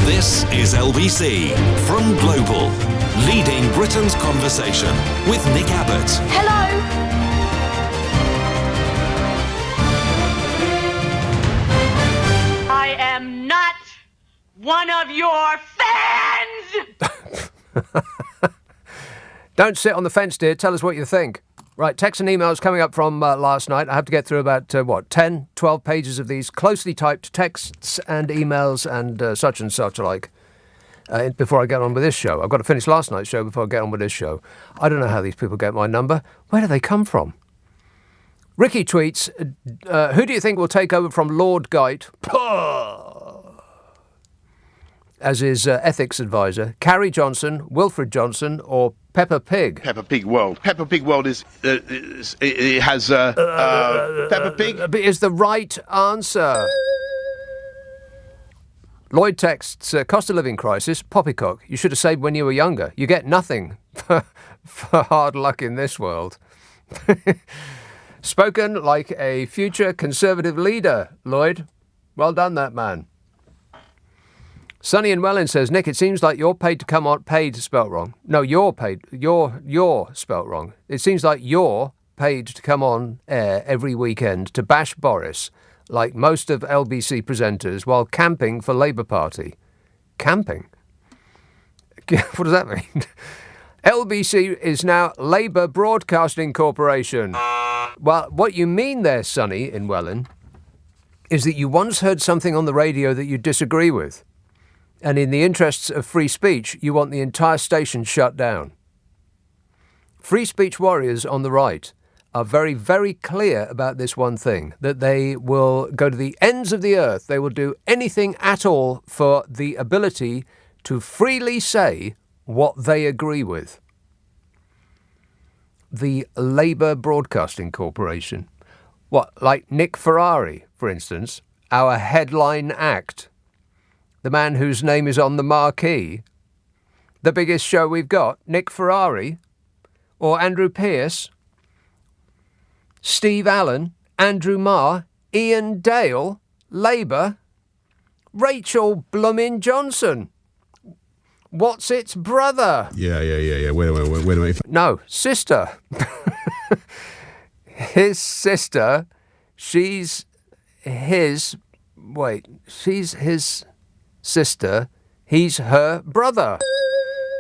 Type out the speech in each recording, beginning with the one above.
This is LBC from Global, leading Britain's conversation with Nick Abbot. Hello. I am not one of your fans! Don't sit on the fence, dear. Tell us what you think. Right, texts and emails coming up from last night. I have to get through about, 10, 12 pages of these closely typed texts and emails and such like before I get on with this show. I've got to finish last night's show before I get on with this show. I don't know how these people get my number. Where do they come from? Ricky tweets, who do you think will take over from Lord Geit as his ethics advisor? Carrie Johnson, Wilfred Johnson, or Peppa Pig? Peppa Pig World. Peppa Pig World it has Peppa Pig is the right answer. Lloyd texts, cost of living crisis, poppycock. You should have saved when you were younger. You get nothing for hard luck in this world. Spoken like a future Conservative leader, Lloyd. Well done, that man. Sonny in Welland says, Nick, it seems like you're paid to come on... Paid spelt wrong. No, you're paid. You're spelt wrong. It seems like you're paid to come on air every weekend to bash Boris, like most of LBC presenters, while camping for Labour Party. Camping? What does that mean? LBC is now Labour Broadcasting Corporation. Well, what you mean there, Sonny in Welland, is that you once heard something on the radio that you disagree with. And in the interests of free speech, you want the entire station shut down. Free speech warriors on the right are very, very clear about this one thing, that they will go to the ends of the earth. They will do anything at all for the ability to freely say what they agree with. The Labour Broadcasting Corporation. What, like Nick Ferrari, for instance, our headline act? The man whose name is on the marquee, the biggest show we've got, Nick Ferrari, or Andrew Pearce, Steve Allen, Andrew Marr, Ian Dale, Labour, Rachel Bloomin' Johnson. What's its brother? Yeah. Wait a minute. No, sister. His sister, she's his sister, he's her brother.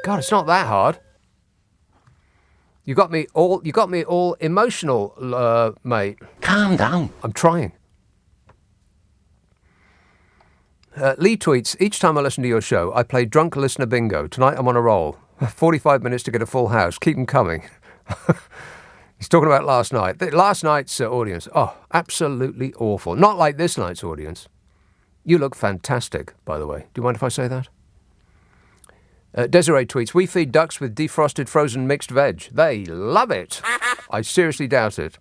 God, it's not that hard. You got me all emotional, mate. Calm down. I'm trying. Lee tweets, each time I listen to your show, I play drunk listener bingo. Tonight I'm on a roll. 45 minutes to get a full house. Keep them coming. He's talking about last night. Last night's audience. Oh, absolutely awful. Not like this night's audience. You look fantastic, by the way. Do you mind if I say that? Desiree tweets, we feed ducks with defrosted frozen mixed veg. They love it. I seriously doubt it.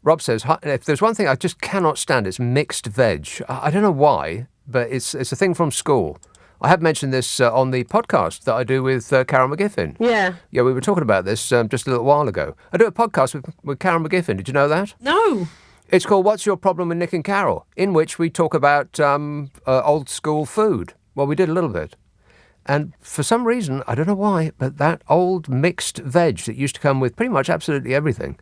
Rob says, if there's one thing I just cannot stand, it's mixed veg. I don't know why, but it's a thing from school. I have mentioned this on the podcast that I do with Carol McGiffin. Yeah, we were talking about this just a little while ago. I do a podcast with Carol McGiffin. Did you know that? No. It's called What's Your Problem with Nick and Carol, in which we talk about old school food. Well, we did a little bit. And for some reason, I don't know why, but that old mixed veg that used to come with pretty much absolutely everything,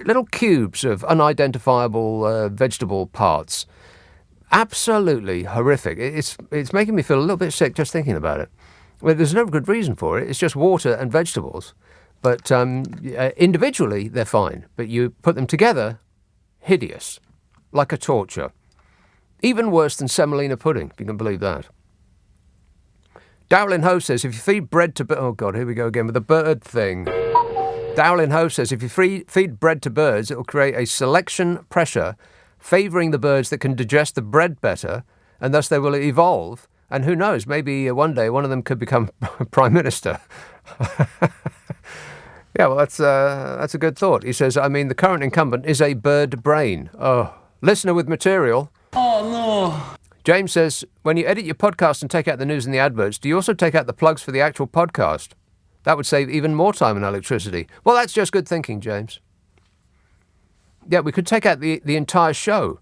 little cubes of unidentifiable vegetable parts, absolutely horrific. It's making me feel a little bit sick just thinking about it. Well, there's no good reason for it. It's just water and vegetables. But individually, they're fine. But you put them together, hideous, like a torture. Even worse than semolina pudding, if you can believe that. Dowlin Ho says, if you feed bread to... Oh, God, here we go again with the bird thing. Dowlin Ho says, if you feed bread to birds, it will create a selection pressure favouring the birds that can digest the bread better, and thus they will evolve. And who knows, maybe one day one of them could become Prime Minister. Yeah, well, that's a good thought. He says, I mean, the current incumbent is a bird brain. Oh, listener with material. Oh, no. James says, when you edit your podcast and take out the news and the adverts, do you also take out the plugs for the actual podcast? That would save even more time and electricity. Well, that's just good thinking, James. Yeah, we could take out the entire show.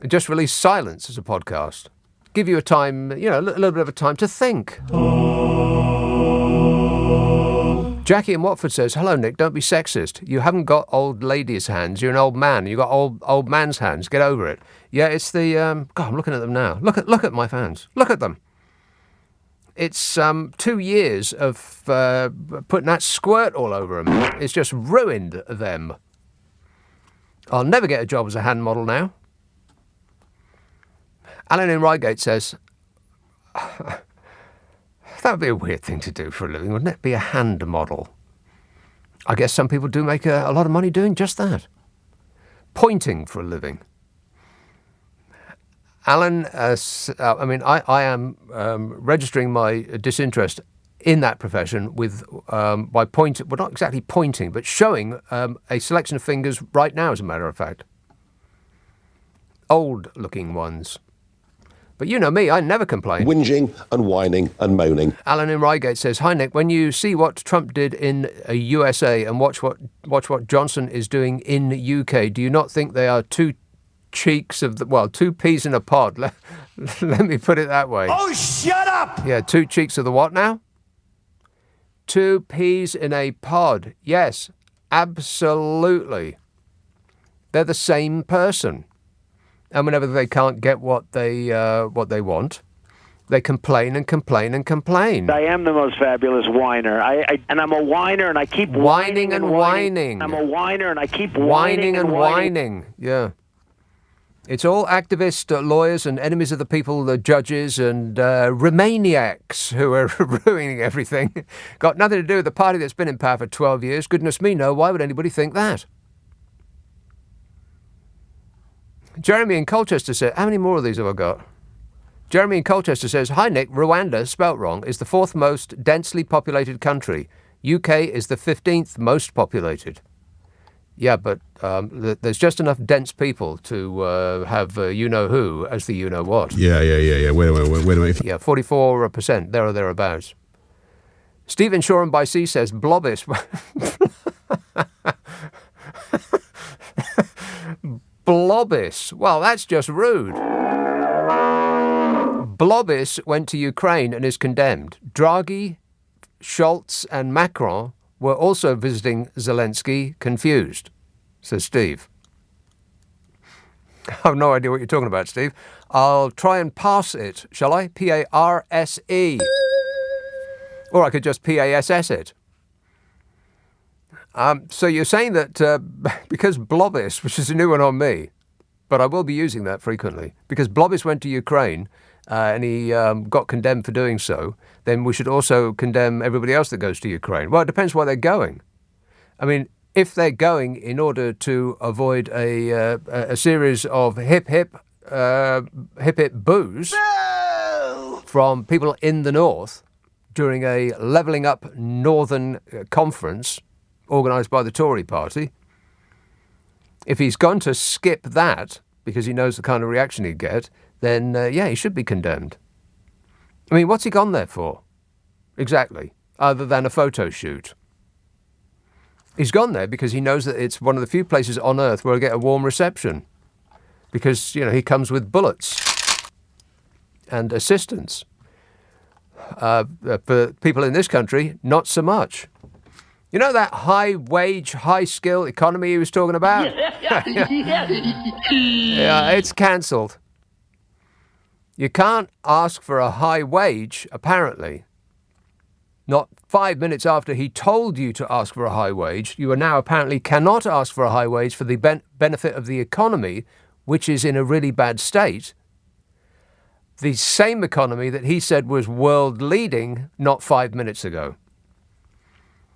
Just release Silence as a podcast. Give you a time, a little bit of a time to think. Jackie in Watford says, hello, Nick, don't be sexist. You haven't got old ladies' hands. You're an old man. You've got old man's hands. Get over it. Yeah, it's the... God, I'm looking at them now. Look at my hands. Look at them. It's 2 years of putting that squirt all over them. It's just ruined them. I'll never get a job as a hand model now. Alan in Reigate says, that would be a weird thing to do for a living, wouldn't it? Be a hand model. I guess some people do make a lot of money doing just that. Pointing for a living. Alan, I am registering my disinterest in that profession with by pointing, well, not exactly pointing, but showing a selection of fingers right now, as a matter of fact. Old-looking ones. But you know me, I never complain. Whinging and whining and moaning. Alan in Reigate says, hi, Nick, when you see what Trump did in USA and watch what Johnson is doing in the UK, do you not think they are two cheeks of two peas in a pod? Let me put it that way. Oh, shut up! Yeah, two cheeks of the what now? Two peas in a pod. Yes, absolutely. They're the same person. And whenever they can't get what they want, they complain and complain and complain. I am the most fabulous whiner. And I'm a whiner, and I keep whining and whining. I'm a whiner, and I keep whining and whining. Yeah. It's all activists, lawyers, and enemies of the people, the judges, and Remainiacs who are ruining everything. Got nothing to do with the party that's been in power for 12 years. Goodness me, no. Why would anybody think that? Jeremy in Colchester said, how many more of these have I got? Jeremy in Colchester says, hi, Nick, Rwanda, spelt wrong, is the 4th most densely populated country. UK is the 15th most populated. Yeah, but there's just enough dense people to have you-know-who as the you-know-what. Yeah. Wait a minute. Yeah, 44%, there or thereabouts. Stephen Shoreham by Sea says, Blobbis. Blobbis. Well, that's just rude. Blobbis went to Ukraine and is condemned. Draghi, Scholz and Macron were also visiting Zelensky, confused, says Steve. I have no idea what you're talking about, Steve. I'll try and pass it, shall I? P-A-R-S-E. Or I could just P-A-S-S it. So you're saying that because Blobbis, which is a new one on me, but I will be using that frequently, because Blobbis went to Ukraine and he got condemned for doing so, then we should also condemn everybody else that goes to Ukraine. Well, it depends why they're going. I mean, if they're going in order to avoid a series of hip boos from people in the north during a levelling up northern conference organised by the Tory party, if he's going to skip that because he knows the kind of reaction he'd get, then, he should be condemned. I mean, what's he gone there for? Exactly. Other than a photo shoot. He's gone there because he knows that it's one of the few places on earth where he'll get a warm reception. Because, he comes with bullets and assistance. For people in this country, not so much. You know that high-wage, high-skill economy he was talking about? Yeah, it's cancelled. You can't ask for a high wage, apparently. Not 5 minutes after he told you to ask for a high wage, you are now apparently cannot ask for a high wage for the benefit of the economy, which is in a really bad state. The same economy that he said was world-leading not 5 minutes ago.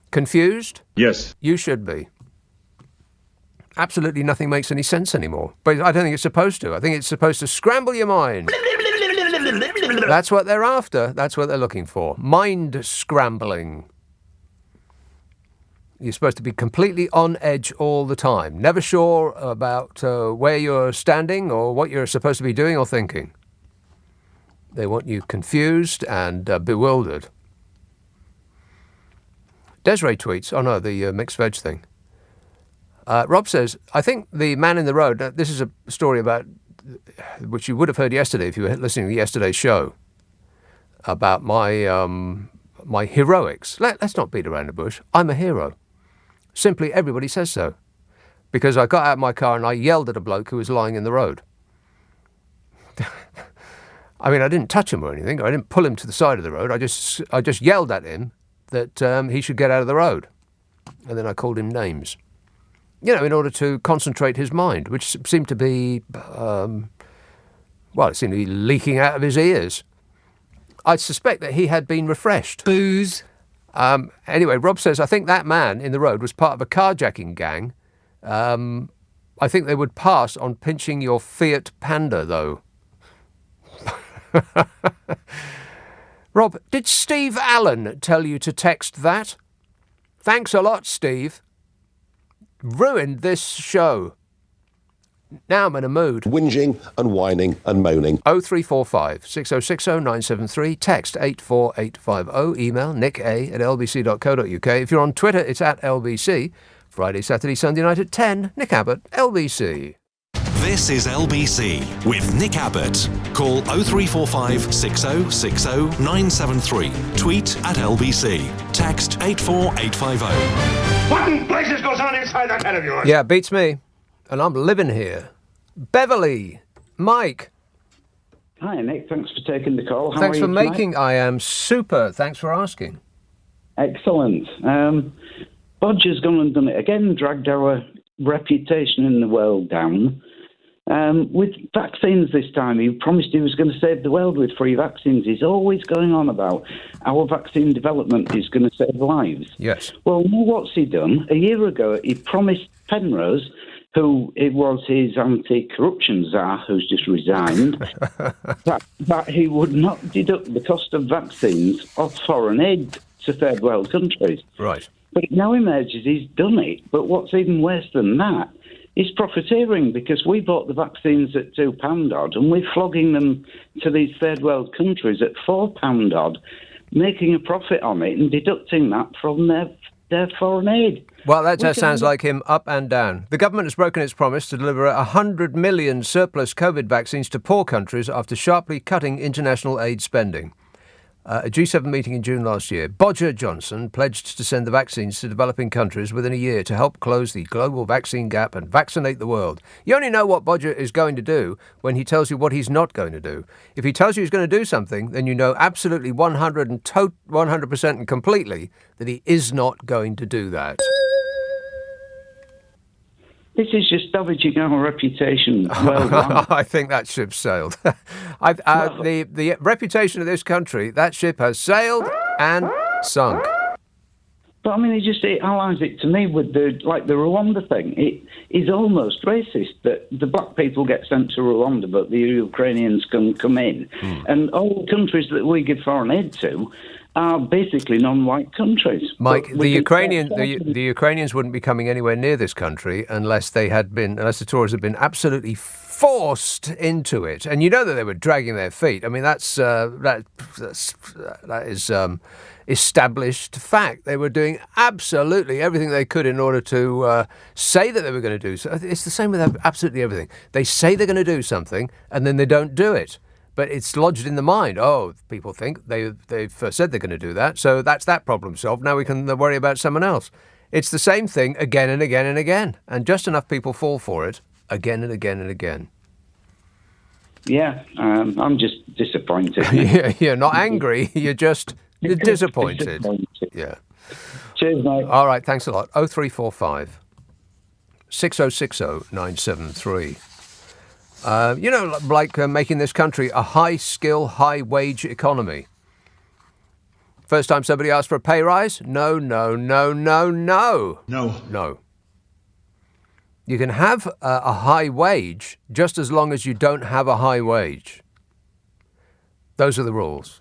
Confused? Yes. You should be. Absolutely nothing makes any sense anymore. But I don't think it's supposed to. I think it's supposed to scramble your mind. That's what they're after. That's what they're looking for. Mind scrambling. You're supposed to be completely on edge all the time. Never sure about where you're standing or what you're supposed to be doing or thinking. They want you confused and bewildered. Desiree tweets, the mixed veg thing. Rob says, I think the man in the road, this is a story about which you would have heard yesterday if you were listening to yesterday's show, about my heroics. Let's not beat around the bush. I'm a hero. Simply, everybody says so. Because I got out of my car and I yelled at a bloke who was lying in the road. I mean, I didn't touch him or anything. I didn't pull him to the side of the road. I just yelled at him that he should get out of the road. And then I called him names. You know, in order to concentrate his mind, which seemed to be, it seemed to be leaking out of his ears. I suspect that he had been refreshed. Booze. Anyway, Rob says, I think that man in the road was part of a carjacking gang. I think they would pass on pinching your Fiat Panda, though. Rob, did Steve Allen tell you to text that? Thanks a lot, Steve. Ruined this show. Now I'm in a mood. Whinging and whining and moaning. 0345 6060 973. Text 84850. Email nick@lbc.co.uk. If you're on Twitter, it's @LBC. Friday, Saturday, Sunday night at 10. Nick Abbott, LBC. This is LBC with Nick Abbott. Call 0345 6060 973. Tweet @LBC. Text 84850. What in places goes on inside that head of yours? Yeah, beats me. And I'm living here. Beverly, Mike. Hi, Nick. Thanks for taking the call. How Thanks are for you making. tonight? I am super. Thanks for asking. Excellent. Bodger's gone and done it again, dragged our reputation in the world down. With vaccines this time, he promised he was going to save the world with free vaccines. He's always going on about our vaccine development is going to save lives. Yes. Well, what's he done? A year ago, he promised Penrose, who it was his anti-corruption czar, who's just resigned, that he would not deduct the cost of vaccines off foreign aid to third world countries. Right. But it now emerges he's done it. But what's even worse than that is profiteering, because we bought the vaccines at £2 odd and we're flogging them to these third world countries at £4 odd, making a profit on it and deducting that from their foreign aid. Well, that just sounds like him up and down. The government has broken its promise to deliver 100 million surplus COVID vaccines to poor countries after sharply cutting international aid spending. A G7 meeting in June last year, Bodger Johnson pledged to send the vaccines to developing countries within a year to help close the global vaccine gap and vaccinate the world. You only know what Bodger is going to do when he tells you what he's not going to do. If he tells you he's going to do something, then you know absolutely 100% and completely that he is not going to do that. This is just damaging our reputation. Well, I think that ship sailed. The reputation of this country, that ship has sailed and sunk. But I mean, he allies it to me with the Rwanda thing. It is almost racist that the black people get sent to Rwanda, but the Ukrainians can come in. And all the countries that we give foreign aid to are basically non-white countries. Mike, the Ukrainians wouldn't be coming anywhere near this country unless the Tories had been absolutely forced into it. And you know that they were dragging their feet. I mean, that is established fact. They were doing absolutely everything they could in order to say that they were going to do so. It's the same with absolutely everything. They say they're going to do something and then they don't do it. But it's lodged in the mind. Oh, people think they've said they're going to do that, so that's that problem solved. Now we can worry about someone else. It's the same thing again and again and again. And just enough people fall for it again and again and again. Yeah, I'm just disappointed. You're not angry, you're just disappointed. Yeah. Cheers, mate. All right, thanks a lot. 0345 6060 973. Making this country a high-skill, high-wage economy. First time somebody asked for a pay rise? No. You can have a high wage just as long as you don't have a high wage. Those are the rules.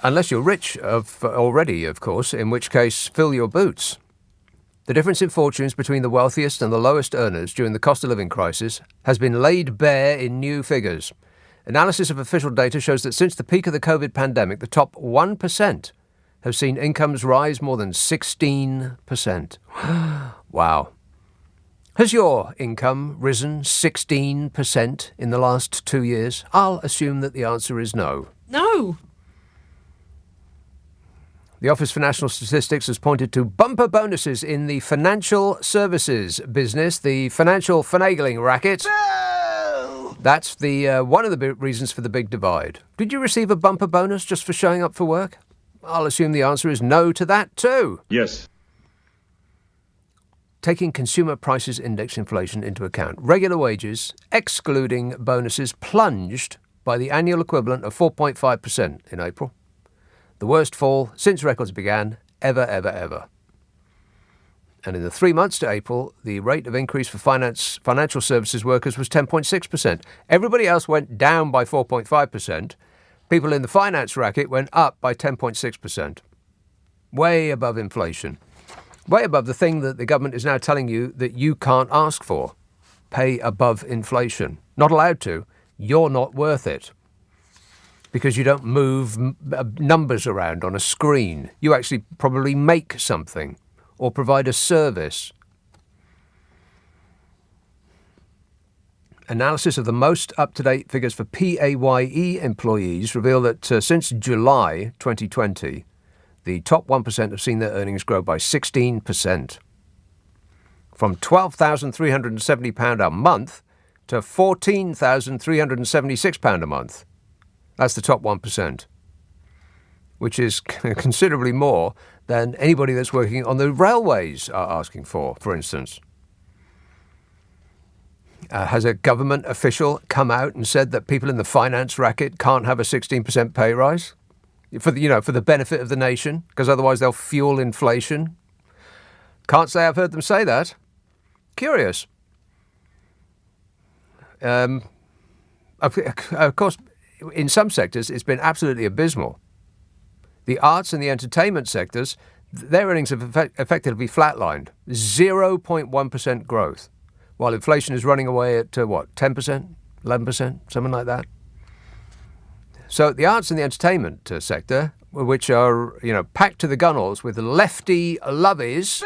Unless you're rich already, of course, in which case, fill your boots. The difference in fortunes between the wealthiest and the lowest earners during the cost of living crisis has been laid bare in new figures. Analysis of official data shows that since the peak of the COVID pandemic, the top 1% have seen incomes rise more than 16%. Wow. Has your income risen 16% in the last 2 years? I'll assume that the answer is no. No. The Office for National Statistics has pointed to bumper bonuses in the financial services business, the financial finagling racket. No! That's the one of the big reasons for the big divide. Did you receive a bumper bonus just for showing up for work? I'll assume the answer is no to that too. Yes. Taking consumer prices index inflation into account, regular wages, excluding bonuses, plunged by the annual equivalent of 4.5% in April. The worst fall since records began, ever. And in the 3 months to April, the rate of increase for financial services workers was 10.6%. Everybody else went down by 4.5%. People in the finance racket went up by 10.6%. Way above inflation. Way above the thing that the government is now telling you that you can't ask for. Pay above inflation. Not allowed to. You're not worth it. Because you don't move numbers around on a screen. You actually probably make something or provide a service. Analysis of the most up-to-date figures for PAYE employees reveal that since July 2020, the top 1% have seen their earnings grow by 16%. From £12,370 a month to £14,376 a month. That's the top 1%, which is considerably more than anybody that's working on the railways are asking for instance. Has a government official come out and said that people in the finance racket can't have a 16% pay rise for the benefit of the nation, because otherwise they'll fuel inflation? Can't say I've heard them say that. Curious. Of course, in some sectors, it's been absolutely abysmal. The arts and the entertainment sectors, their earnings have effectively flatlined. 0.1% growth, while inflation is running away at, 10%, 11%, something like that. So the arts and the entertainment sector, which are, packed to the gunnels with lefty lovies,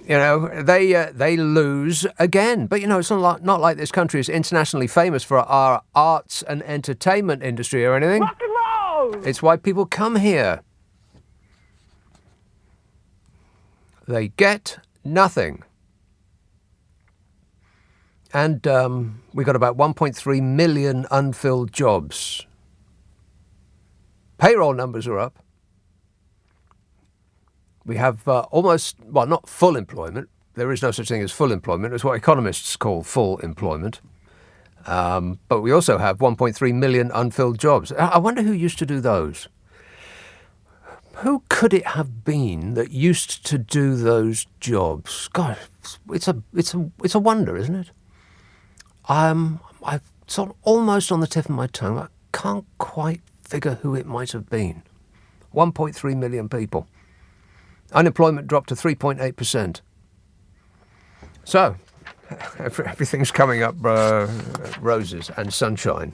they lose again. But, it's not like this country is internationally famous for our arts and entertainment industry or anything. Rock and roll! It's why people come here. They get nothing. And we got about 1.3 million unfilled jobs. Payroll numbers are up. We have not full employment. There is no such thing as full employment. It's what economists call full employment. But we also have 1.3 million unfilled jobs. I wonder who used to do those. Who could it have been that used to do those jobs? God, it's a wonder, isn't it? It's almost on the tip of my tongue. I can't quite figure who it might have been. 1.3 million people. Unemployment dropped to 3.8%. So, everything's coming up roses and sunshine.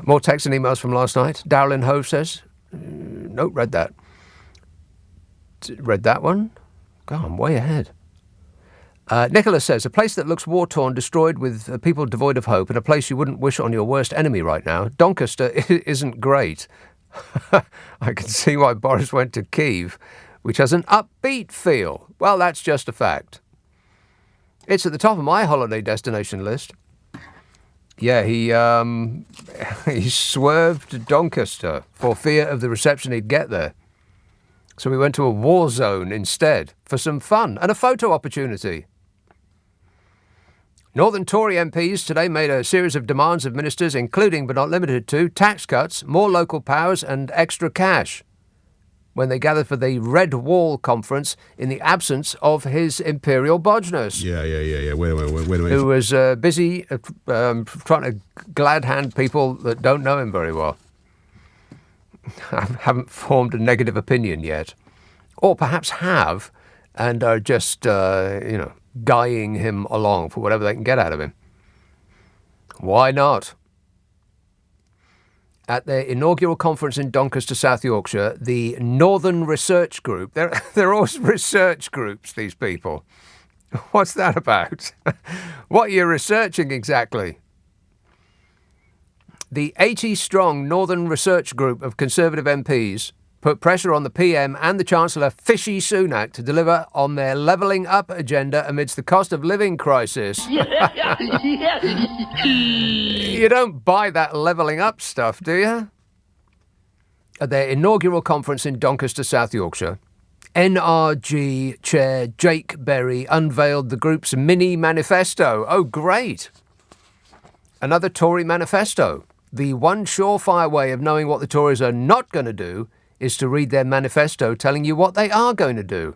More texts and emails from last night. Darrell in Hove says, nope, read that. Read that one? God, I'm way ahead. Nicholas says, a place that looks war-torn, destroyed, with people devoid of hope, and a place you wouldn't wish on your worst enemy right now. Doncaster isn't great. I can see why Boris went to Kyiv, which has an upbeat feel. Well, that's just a fact. It's at the top of my holiday destination list. Yeah, he swerved to Doncaster for fear of the reception he'd get there. So we went to a war zone instead for some fun and a photo opportunity. Northern Tory MPs today made a series of demands of ministers, including but not limited to tax cuts, more local powers and extra cash, when they gathered for the Red Wall conference in the absence of His Imperial Bodgeness. Yeah. Wait a minute. Who was busy trying to glad hand people that don't know him very well. I haven't formed a negative opinion yet. Or perhaps have, and are just, guying him along for whatever they can get out of him. Why not? At their inaugural conference in Doncaster, South Yorkshire, the Northern Research Group, they're all research groups, these people. What's that about? What are you researching exactly? The 80-strong Northern Research Group of Conservative MPs put pressure on the PM and the Chancellor Fishy Sunak to deliver on their levelling up agenda amidst the cost of living crisis. You don't buy that levelling up stuff, do you? At their inaugural conference in Doncaster, South Yorkshire, NRG Chair Jake Berry unveiled the group's mini manifesto. Oh, great. Another Tory manifesto. The one surefire way of knowing what the Tories are not going to do is to read their manifesto telling you what they are going to do.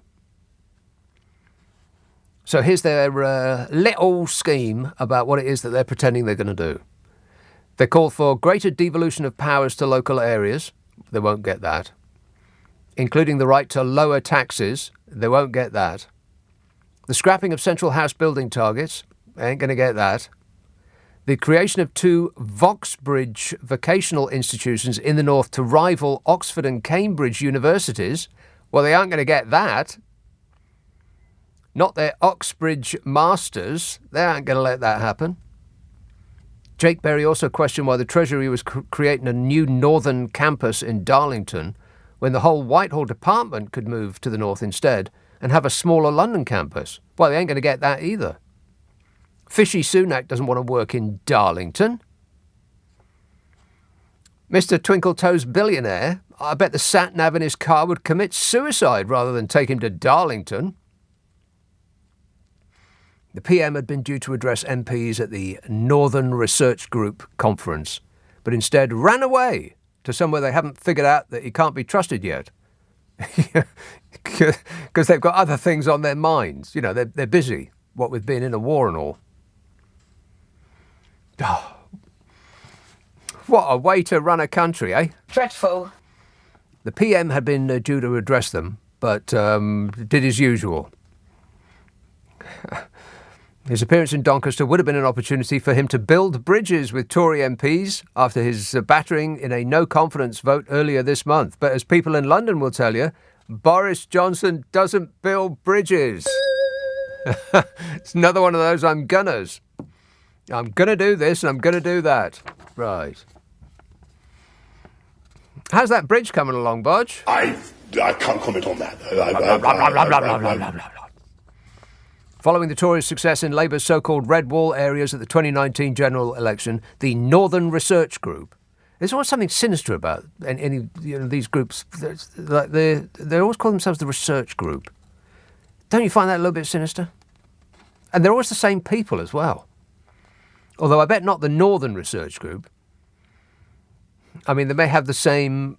So here's their little scheme about what it is that they're pretending they're going to do. They call for greater devolution of powers to local areas. They won't get that. Including the right to lower taxes. They won't get that. The scrapping of central house building targets. They ain't going to get that. The creation of 2 Vauxbridge vocational institutions in the north to rival Oxford and Cambridge universities. Well, they aren't going to get that. Not their Oxbridge masters. They aren't going to let that happen. Jake Berry also questioned why the Treasury was creating a new northern campus in Darlington when the whole Whitehall department could move to the north instead and have a smaller London campus. Well, they ain't going to get that either. Fishy Sunak doesn't want to work in Darlington. Mr. Twinkle-Toes billionaire, I bet the sat-nav in his car would commit suicide rather than take him to Darlington. The PM had been due to address MPs at the Northern Research Group conference, but instead ran away to somewhere they haven't figured out that he can't be trusted yet. Because they've got other things on their minds. You know, they're busy, what with being in a war and all. Oh, what a way to run a country, eh? Dreadful. The PM had been due to address them, but did his usual. His appearance in Doncaster would have been an opportunity for him to build bridges with Tory MPs after his battering in a no-confidence vote earlier this month. But as people in London will tell you, Boris Johnson doesn't build bridges. It's another one of those I'm gonners. I'm going to do this and I'm going to do that. Right. How's that bridge coming along, Bodge? I can't comment on that. Following the Tories' success in Labour's so-called red wall areas at the 2019 general election, the Northern Research Group. There's always something sinister about any these groups. They always call themselves the Research Group. Don't you find that a little bit sinister? And they're always the same people as well. Although I bet not the Northern Research Group. I mean, they may have the same,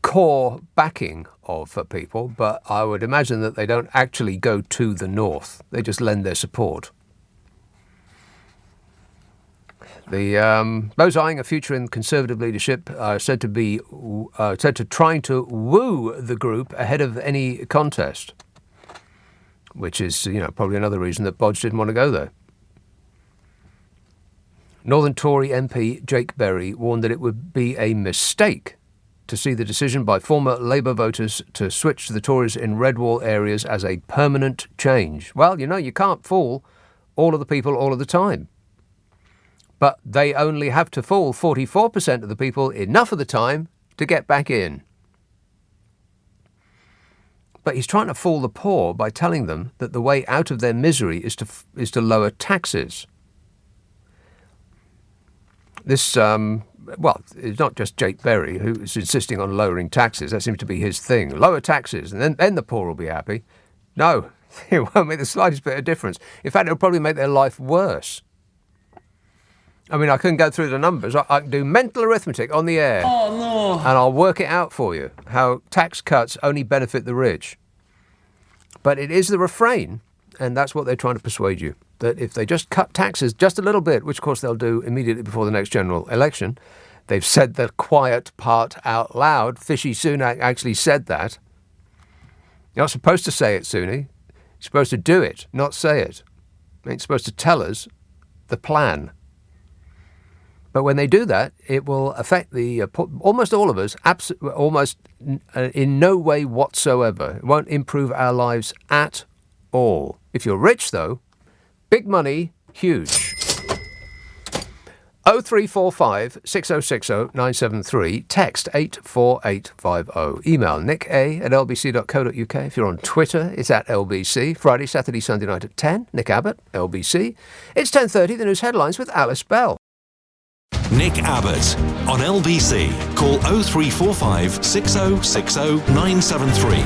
core backing of people, but I would imagine that they don't actually go to the north. They just lend their support. Those eyeing a future in Conservative leadership are said to trying to woo the group ahead of any contest, which is, probably another reason that Bodge didn't want to go there. Northern Tory MP Jake Berry warned that it would be a mistake to see the decision by former Labour voters to switch to the Tories in red wall areas as a permanent change. Well, you can't fool all of the people all of the time. But they only have to fool 44% of the people enough of the time to get back in. But he's trying to fool the poor by telling them that the way out of their misery is to lower taxes. This, it's not just Jake Berry who's insisting on lowering taxes. That seems to be his thing. Lower taxes, and then the poor will be happy. No, it won't make the slightest bit of difference. In fact, it'll probably make their life worse. I mean, I couldn't go through the numbers. I can do mental arithmetic on the air. Oh, no. And I'll work it out for you, how tax cuts only benefit the rich. But it is the refrain, and that's what they're trying to persuade you, that if they just cut taxes just a little bit, which of course they'll do immediately before the next general election, they've said the quiet part out loud. Fishy Sunak actually said that. You're not supposed to say it, Suni. You're supposed to do it, not say it. You ain't supposed to tell us the plan. But when they do that, it will affect almost all of us, almost in no way whatsoever. It won't improve our lives at all. If you're rich, though, big money, huge. 0345 6060 973, text 84850. Email nick@lbc.co.uk. If you're on Twitter, it's at LBC. Friday, Saturday, Sunday night at 10, Nick Abbott, LBC. It's 10:30, the news headlines with Alice Bell. Nick Abbott on LBC. Call 0345 6060 973.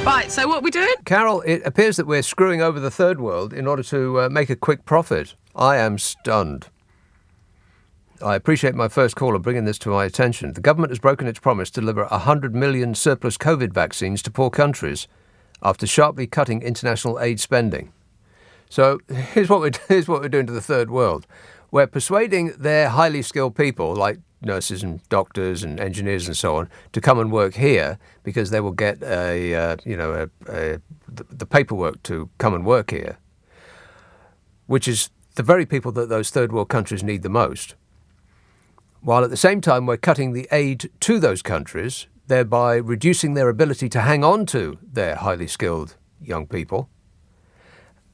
Right, so what are we doing? Carol, it appears that we're screwing over the third world in order to make a quick profit. I am stunned. I appreciate my first caller bringing this to my attention. The government has broken its promise to deliver 100 million surplus COVID vaccines to poor countries after sharply cutting international aid spending. So here's what we're doing to the third world. We're persuading their highly skilled people, like nurses and doctors and engineers and so on, to come and work here because they will get the paperwork to come and work here, which is the very people that those third world countries need the most. While at the same time we're cutting the aid to those countries, thereby reducing their ability to hang on to their highly skilled young people.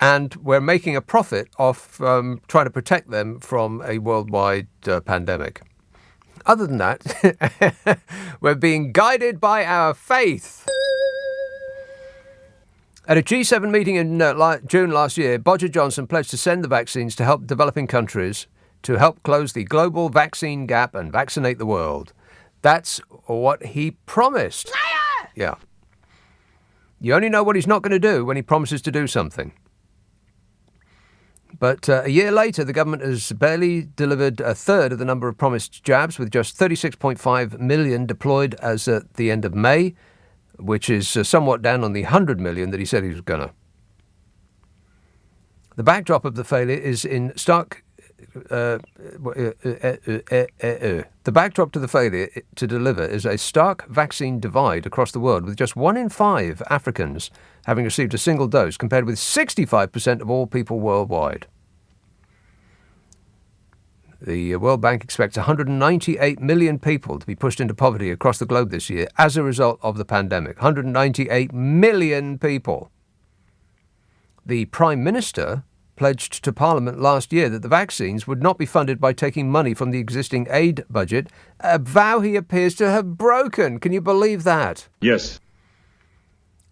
And we're making a profit off trying to protect them from a worldwide pandemic. Other than that, we're being guided by our faith. At a G7 meeting in June last year, Boris Johnson pledged to send the vaccines to help developing countries to help close the global vaccine gap and vaccinate the world. That's what he promised. Liar! Yeah. You only know what he's not going to do when he promises to do something. But a year later, the government has barely delivered a third of the number of promised jabs, with just 36.5 million deployed as at the end of May, which is somewhat down on the 100 million that he said he was going to. The backdrop of the failure is in stark... the backdrop to the failure to deliver is a stark vaccine divide across the world, with just 1 in 5 Africans having received a single dose, compared with 65% of all people worldwide. The World Bank expects 198 million people to be pushed into poverty across the globe this year as a result of the pandemic. 198 million people. The Prime Minister pledged to Parliament last year that the vaccines would not be funded by taking money from the existing aid budget, a vow he appears to have broken. Can you believe that? Yes.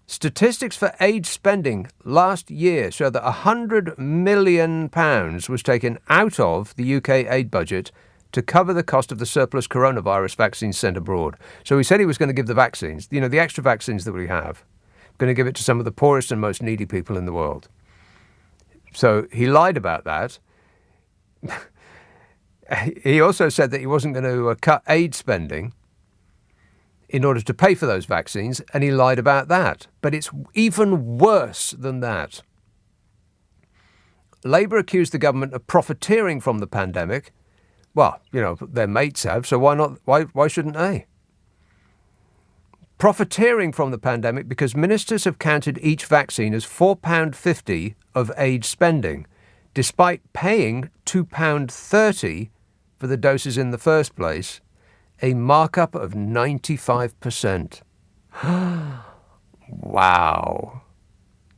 Statistics for aid spending last year show that £100 million was taken out of the UK aid budget to cover the cost of the surplus coronavirus vaccines sent abroad. So he said he was going to give the vaccines, the extra vaccines that we have, going to give it to some of the poorest and most needy people in the world. So he lied about that. He also said that he wasn't going to cut aid spending in order to pay for those vaccines, and he lied about that. But it's even worse than that. Labour accused the government of profiteering from the pandemic. Well, their mates have, so why not? Why shouldn't they? Profiteering from the pandemic because ministers have counted each vaccine as £4.50 of aid spending, despite paying £2.30 for the doses in the first place, a markup of 95%. Wow.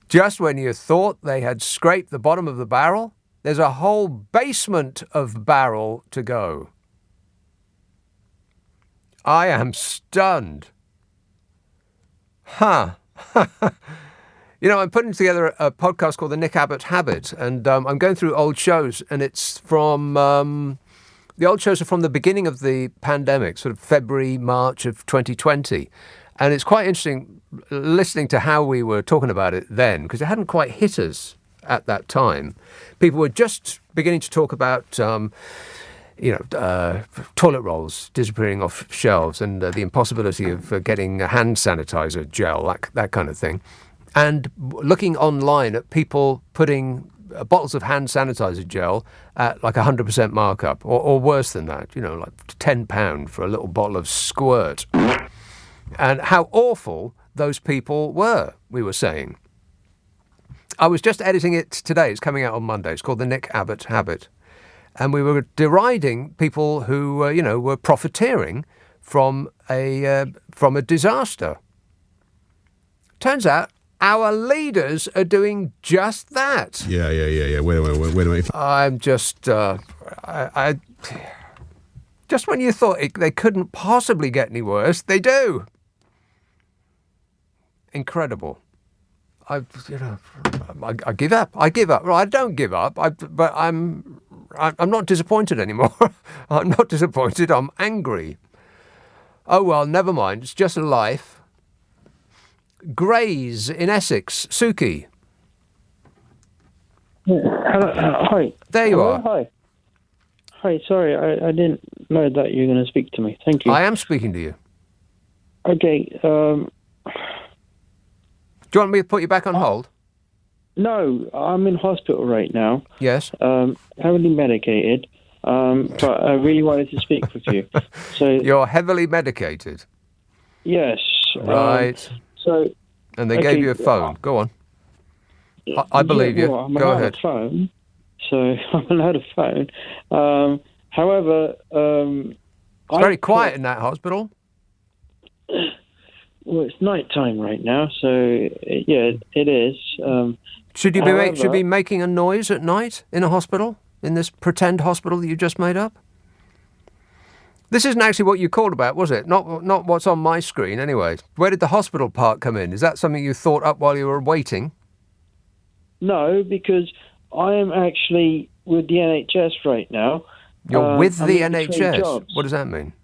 Just when you thought they had scraped the bottom of the barrel, there's a whole basement of barrel to go. I am stunned. Huh. I'm putting together a podcast called The Nick Abbott Habit, and I'm going through old shows, and it's from... the old shows are from the beginning of the pandemic, sort of February, March of 2020. And it's quite interesting listening to how we were talking about it then, because it hadn't quite hit us at that time. People were just beginning to talk about... toilet rolls disappearing off shelves and the impossibility of getting hand sanitizer gel, that kind of thing. And looking online at people putting bottles of hand sanitizer gel at like 100% markup or worse than that, like £10 for a little bottle of squirt. And how awful those people were, we were saying. I was just editing it today. It's coming out on Monday. It's called The Nick Abbott Habit. And we were deriding people who, were profiteering from a disaster. Turns out Our leaders are doing just that. Yeah. Wait a minute. I'm just, just when you thought they couldn't possibly get any worse, they do. Incredible. I give up. Well, I don't give up. But I'm not disappointed anymore. I'm not disappointed. I'm angry. Oh well, never mind. It's just life. Grays in Essex. Suki. Hello, hi. There you are. Hi. Hi, sorry, I didn't know that you were going to speak to me. Thank you. I am speaking to you. Okay. Do you want me to put you back on hold? No, I'm in hospital right now. Yes. Heavily medicated, but I really wanted to speak with you. So you're heavily medicated? Yes. Right. And they gave you a phone. Go on. I believe you. I'm Go allowed ahead. a phone, so I'm allowed a phone. However, it's very quiet in that hospital. Well, it's night time right now, so yeah, it is. Should you be making a noise at night in a hospital, in this pretend hospital that you just made up? This isn't actually what you called about, was it? Not what's on my screen, anyway. Where did the hospital part come in? Is that something you thought up while you were waiting? No, because I am actually with the NHS right now. You're with I'm the in between NHS? jobs. What does that mean?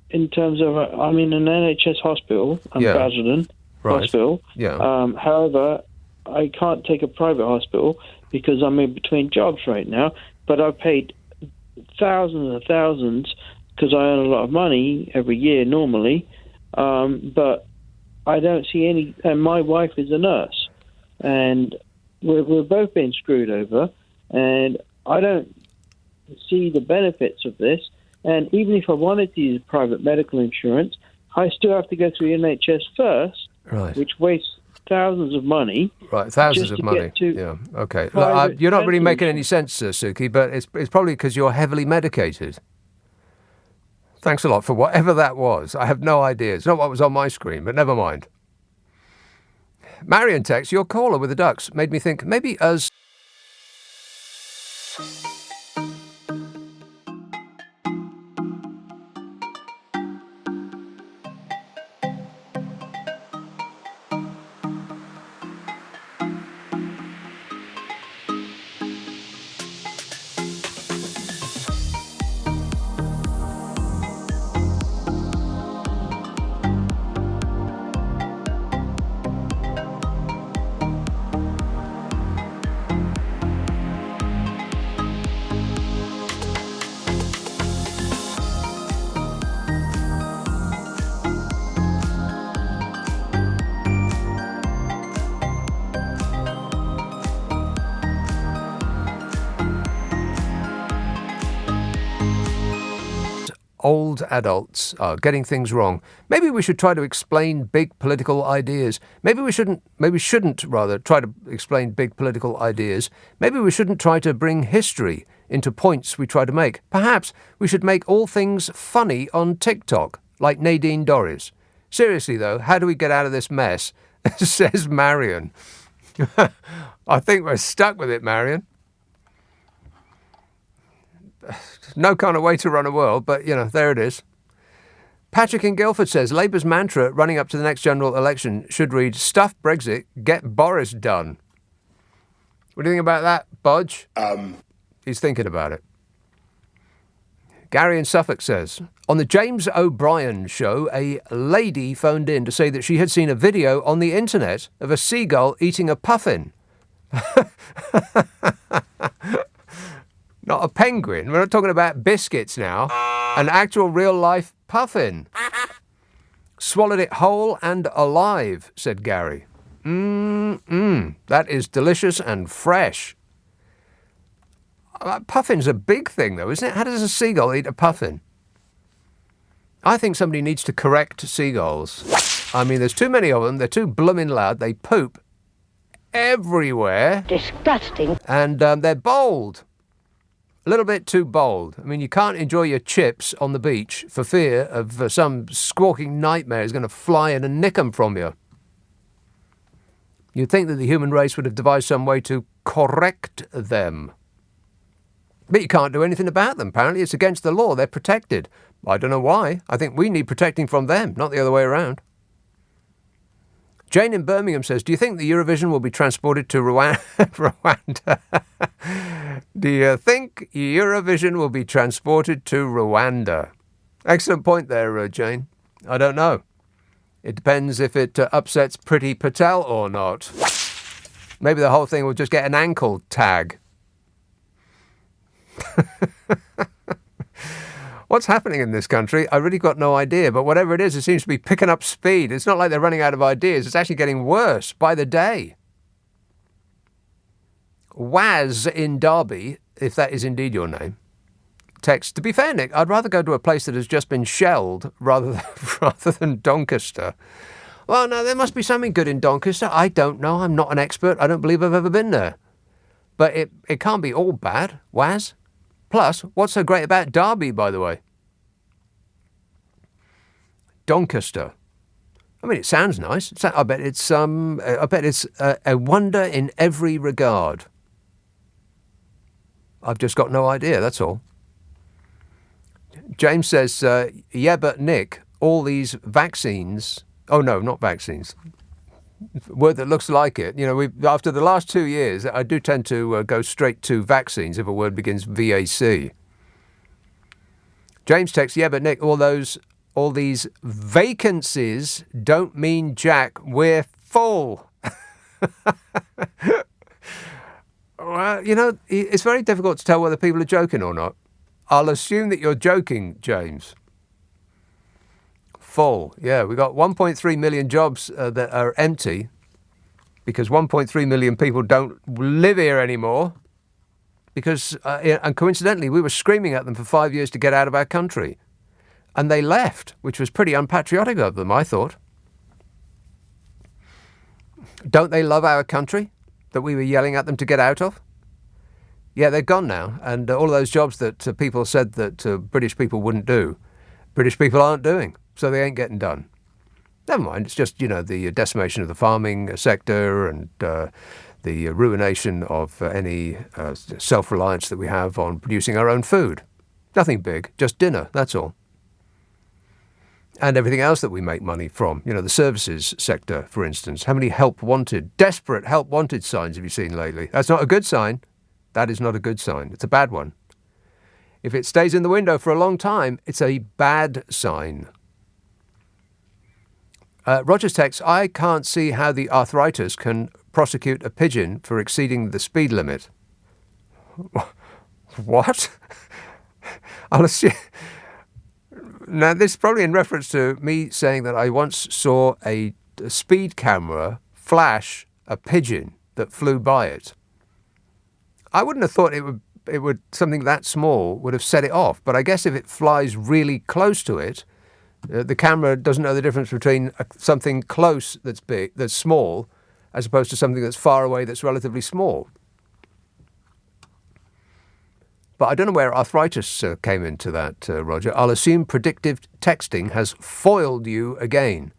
In terms of, I'm in an NHS hospital, Basildon Hospital. Yeah. However, I can't take a private hospital because I'm in between jobs right now, but I've paid thousands and thousands because I earn a lot of money every year normally, but I don't see any, and my wife is a nurse, and we're both being screwed over, and I don't see the benefits of this. And even if I wanted to use private medical insurance, I still have to go through the NHS first, right, which wastes thousands of money. Right, thousands of money. Yeah, okay. Look, you're not really making any sense, Suki, but it's probably because you're heavily medicated. Thanks a lot for whatever that was. I have no idea. It's not what was on my screen, but never mind. Marion texts, your caller with the ducks made me think maybe us... old adults are getting things wrong. Maybe we should try to explain big political ideas. Maybe we shouldn't try to explain big political ideas. Maybe we shouldn't try to bring history into points we try to make. Perhaps we should make all things funny on TikTok, like Nadine Dorries. Seriously, though, how do we get out of this mess? Says Marion. I think we're stuck with it, Marion. No kind of way to run a world, but, there it is. Patrick in Guildford says, Labour's mantra running up to the next general election should read, stuff Brexit, get Boris done. What do you think about that, Budge? He's thinking about it. Gary in Suffolk says, on the James O'Brien show, a lady phoned in to say that she had seen a video on the internet of a seagull eating a puffin. Not a penguin. We're not talking about biscuits now. An actual real-life puffin. Swallowed it whole and alive, said Gary. That is delicious and fresh. Puffin's a big thing, though, isn't it? How does a seagull eat a puffin? I think somebody needs to correct seagulls. I mean, there's too many of them. They're too blooming loud. They poop everywhere. Disgusting. And they're bold. A little bit too bold. I mean, you can't enjoy your chips on the beach for fear of some squawking nightmare is going to fly in and nick them from you. You'd think that the human race would have devised some way to correct them. But you can't do anything about them. Apparently it's against the law. They're protected. I don't know why. I think we need protecting from them, not the other way around. Jane in Birmingham says, do you think the Eurovision will be transported to Rwanda? Do you think Eurovision will be transported to Rwanda? Excellent point there, Jane. I don't know. It depends if it upsets Priti Patel or not. Maybe the whole thing will just get an ankle tag. What's happening in this country? I really got no idea, but whatever it is, it seems to be picking up speed. It's not like they're running out of ideas. It's actually getting worse by the day. Waz in Derby, if that is indeed your name, text, to be fair, Nick, I'd rather go to a place that has just been shelled rather than Doncaster. Well, no, there must be something good in Doncaster. I don't know. I'm not an expert. I don't believe I've ever been there. But it can't be all bad, Waz. Plus, what's so great about Derby, by the way? Doncaster. I mean, it sounds nice. I bet it's a wonder in every regard. I've just got no idea, that's all. James says, yeah, but Nick, all these vaccines... Oh, no, not vaccines. Word that looks like it. You know, after the last 2 years, I do tend to go straight to vaccines if a word begins VAC. James texts, yeah, but Nick, all these vacancies don't mean jack. We're full. Well, you know, it's very difficult to tell whether people are joking or not. I'll assume that you're joking, James. Full. Yeah, we got 1.3 million jobs that are empty because 1.3 million people don't live here anymore because, and coincidentally, we were screaming at them for 5 years to get out of our country. And they left, which was pretty unpatriotic of them, I thought. Don't they love our country that we were yelling at them to get out of? Yeah, they're gone now. And all of those jobs that people said that British people wouldn't do, British people aren't doing. So they ain't getting done. Never mind, it's just, you know, the decimation of the farming sector and the ruination of any self-reliance that we have on producing our own food. Nothing big, just dinner, that's all. And everything else that we make money from, you know, the services sector, for instance. How many help wanted, desperate help wanted signs have you seen lately? That's not a good sign. That is not a good sign. It's a bad one. If it stays in the window for a long time, it's a bad sign. Roger's text, I can't see how the arthritis can prosecute a pigeon for exceeding the speed limit. What? I'll assume... Now, this is probably in reference to me saying that I once saw a speed camera flash a pigeon that flew by it. I wouldn't have thought it would something that small would have set it off, but I guess if it flies really close to it, the camera doesn't know the difference between something close that's big, that's small, as opposed to something that's far away that's relatively small. But I don't know where arthritis came into that, Roger. I'll assume predictive texting has foiled you again.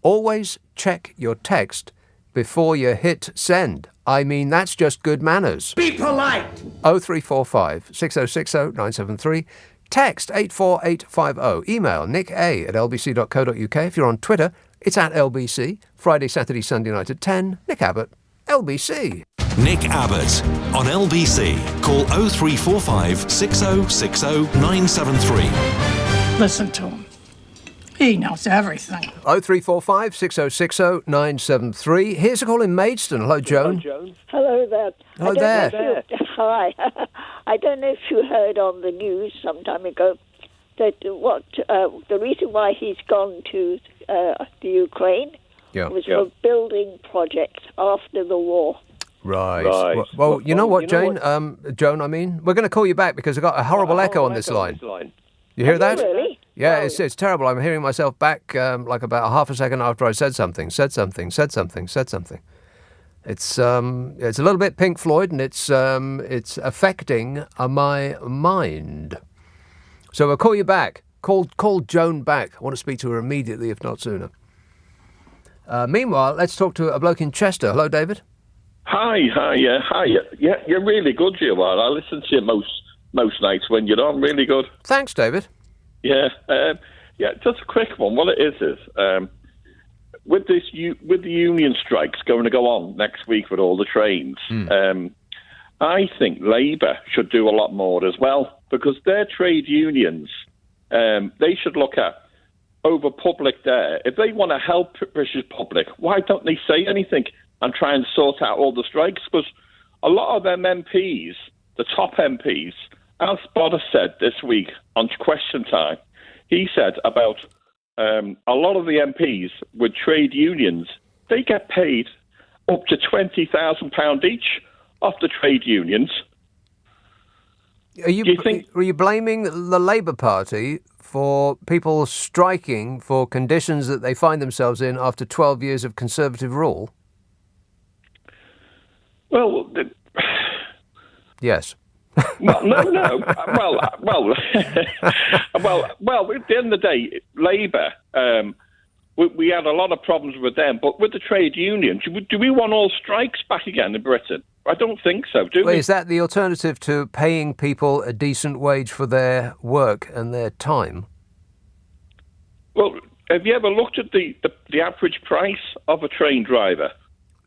Always check your text before you hit send. I mean, that's just good manners. Be polite! 0345 6060 973. Text 84850. Email nicka@lbc.co.uk. If you're on Twitter, it's @LBC. Friday, Saturday, Sunday night at 10. Nick Abbott, LBC. Nick Abbott on LBC. Call 0345 6060 973. Listen to him. He knows everything. 0345 6060 973. Here's a call in Maidstone. Hello, Joan. Hello there. Hello there. Hi. I don't know if you heard on the news some time ago that the reason why he's gone to the Ukraine was for building projects after the war. Right. Well, you know what, Jane? Joan, I mean, we're going to call you back because I've got a horrible echo on this line. You hear that? Really? Yeah, it's terrible. I'm hearing myself back like about half a second after I said something. It's a little bit Pink Floyd, and it's affecting my mind. So we'll call you back. Call Joan back. I want to speak to her immediately, if not sooner. Meanwhile, let's talk to a bloke in Chester. Hello, David. Hi. Yeah, you're really good, you are. I listen to you most nights when you're on. Really good. Thanks, David. Yeah, just a quick one. What it is with the union strikes going to go on next week with all the trains. I think Labour should do a lot more as well, because their trade unions, they should look at over public there. If they want to help British public, why don't they say anything and try and sort out all the strikes? Because a lot of them MPs, the top MPs, as Abbot said this week on Question Time, he said about a lot of the MPs with trade unions, they get paid up to £20,000 each off the trade unions. Are you blaming the Labour Party for people striking for conditions that they find themselves in after 12 years of Conservative rule? Well, yes. Well, no. Well. At the end of the day, Labour. We had a lot of problems with them, but with the trade unions, do we want all strikes back again in Britain? I don't think so. Do we? Is that the alternative to paying people a decent wage for their work and their time? Well, have you ever looked at the average price of a train driver?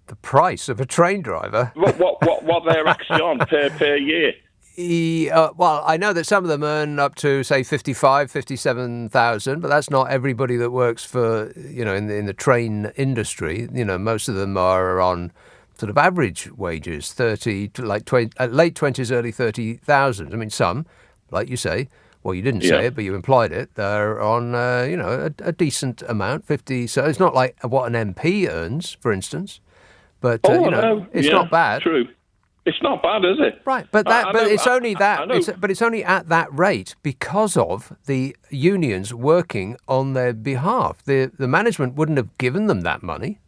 The price of a train driver? What they're actually on per year? Well, I know that some of them earn up to, say, 57,000, but that's not everybody that works for, in the train industry. Most of them are on sort of average wages, 30 to late 20s, early 30,000. I mean, some, like you say, well, you didn't say it, but you implied it. They're on, a decent amount, 50. So it's not like what an MP earns, for instance. But it's not bad. True. It's not bad, is it? Right, but it's only at that rate because of the unions working on their behalf. The management wouldn't have given them that money.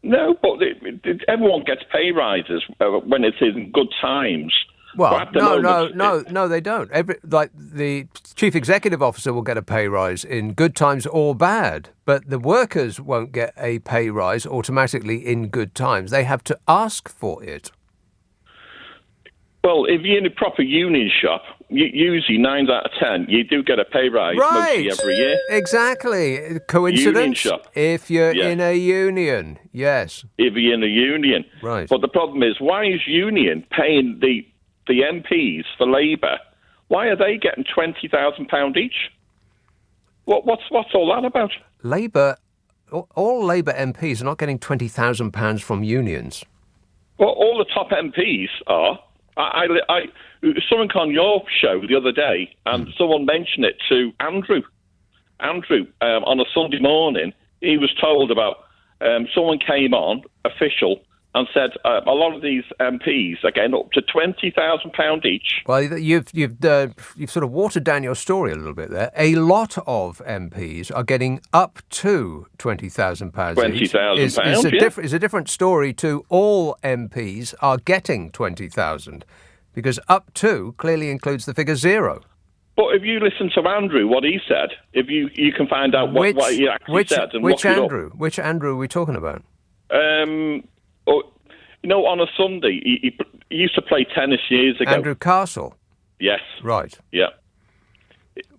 No, but everyone gets pay rises when it is in good times. Well, no, they don't. The chief executive officer will get a pay rise in good times or bad, but the workers won't get a pay rise automatically in good times. They have to ask for it. Well, if you're in a proper union shop, usually 9 out of 10, you do get a pay rise mostly every year. Exactly. Coincidence? Union shop. If you're in a union, yes. If you're in a union. Right. But the problem is, why is union paying the MPs for Labour? Why are they getting £20,000 each? What's all that about? Labour, all Labour MPs are not getting £20,000 from unions. Well, all the top MPs are. Someone on your show the other day, and someone mentioned it to Andrew. Andrew, on a Sunday morning, he was told about someone came on, official, and said a lot of these MPs are getting up to £20,000 each. Well, you've sort of watered down your story a little bit there. A lot of MPs are getting up to £20,000. £20,000 is a different story to all MPs are getting 20,000, because up to clearly includes the figure 0. But if you listen to Andrew, what he said, if you can find out what he actually said and look it up. Which Andrew are we talking about? On a Sunday, he used to play tennis years ago. Andrew Castle? Yes. Right. Yeah.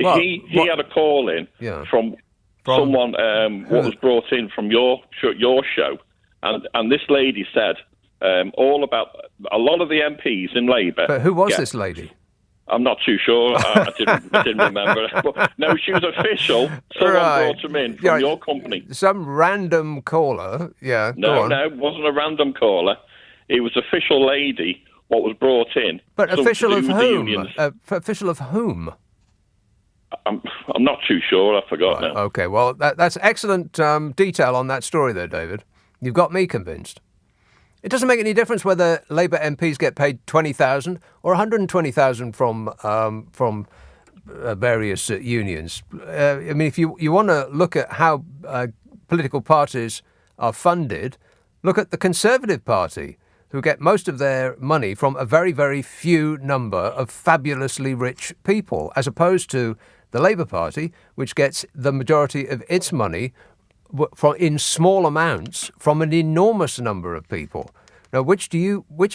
Well, he had a call in from someone what was brought in from your show, and this lady said all about a lot of the MPs in Labour. But who was this lady? I'm not too sure. I didn't remember. But, no, she was official. Someone brought him in from your company. Some random caller. Yeah. No, it wasn't a random caller. It was official lady what was brought in. But official of whom? Official of whom? I'm not too sure. I forgot now. Okay. Well, that's excellent detail on that story there, David. You've got me convinced. It doesn't make any difference whether Labour MPs get paid 20,000 or 120,000 from various unions. I mean, if you want to look at how political parties are funded, look at the Conservative Party, who get most of their money from a very, very few number of fabulously rich people, as opposed to the Labour Party, which gets the majority of its money in small amounts from an enormous number of people. Now, which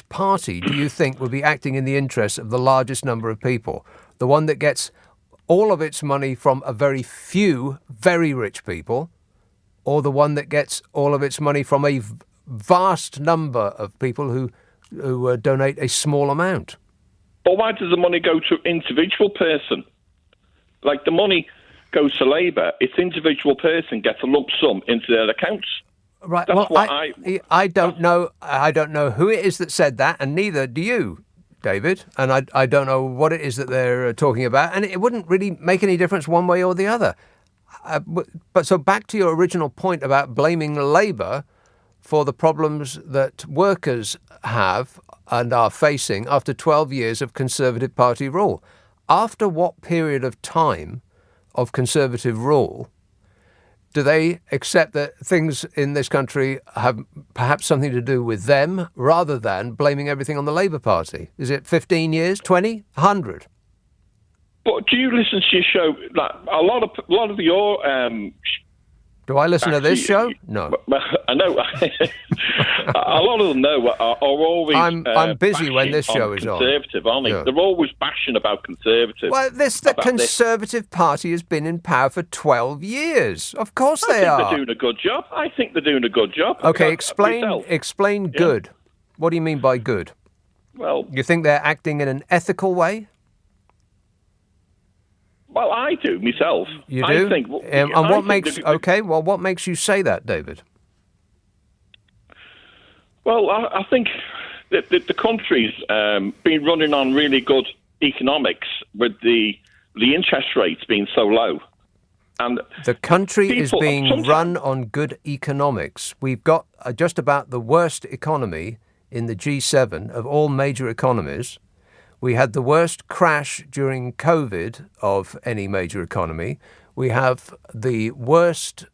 party do you think will be acting in the interests of the largest number of people? The one that gets all of its money from a very few very rich people, or the one that gets all of its money from a vast number of people who donate a small amount? Well, why does the money go to individual person? Like the money goes to Labour, its individual person gets a lump sum into their accounts. Right. That's well, what I don't know. I don't know who it is that said that, and neither do you, David. And I don't know what it is that they're talking about, and it wouldn't really make any difference one way or the other. But so back to your original point about blaming Labour for the problems that workers have and are facing after 12 years of Conservative Party rule. After what period of time of Conservative rule do they accept that things in this country have perhaps something to do with them rather than blaming everything on the Labour Party? Is it 15 years, 20, 100? But do you listen to your show? Like a lot of your. Do I listen to this show? No. I know. A lot of them know are always. I'm busy when this show is on. Conservative, aren't they? Yeah. They're always bashing about Conservative. Well, the Conservative Party has been in power for 12 years. Of course they are. I think they're doing a good job. I think they're doing a good job. Okay, explain good. What do you mean by good? Well, you think they're acting in an ethical way? Well, I do myself. You do? I think, and what makes what makes you say that, David? Well, I think that the country's been running on really good economics with the interest rates being so low. And the country is being run on good economics. We've got just about the worst economy in the G7 of all major economies. We had the worst crash during COVID of any major economy. We have the worst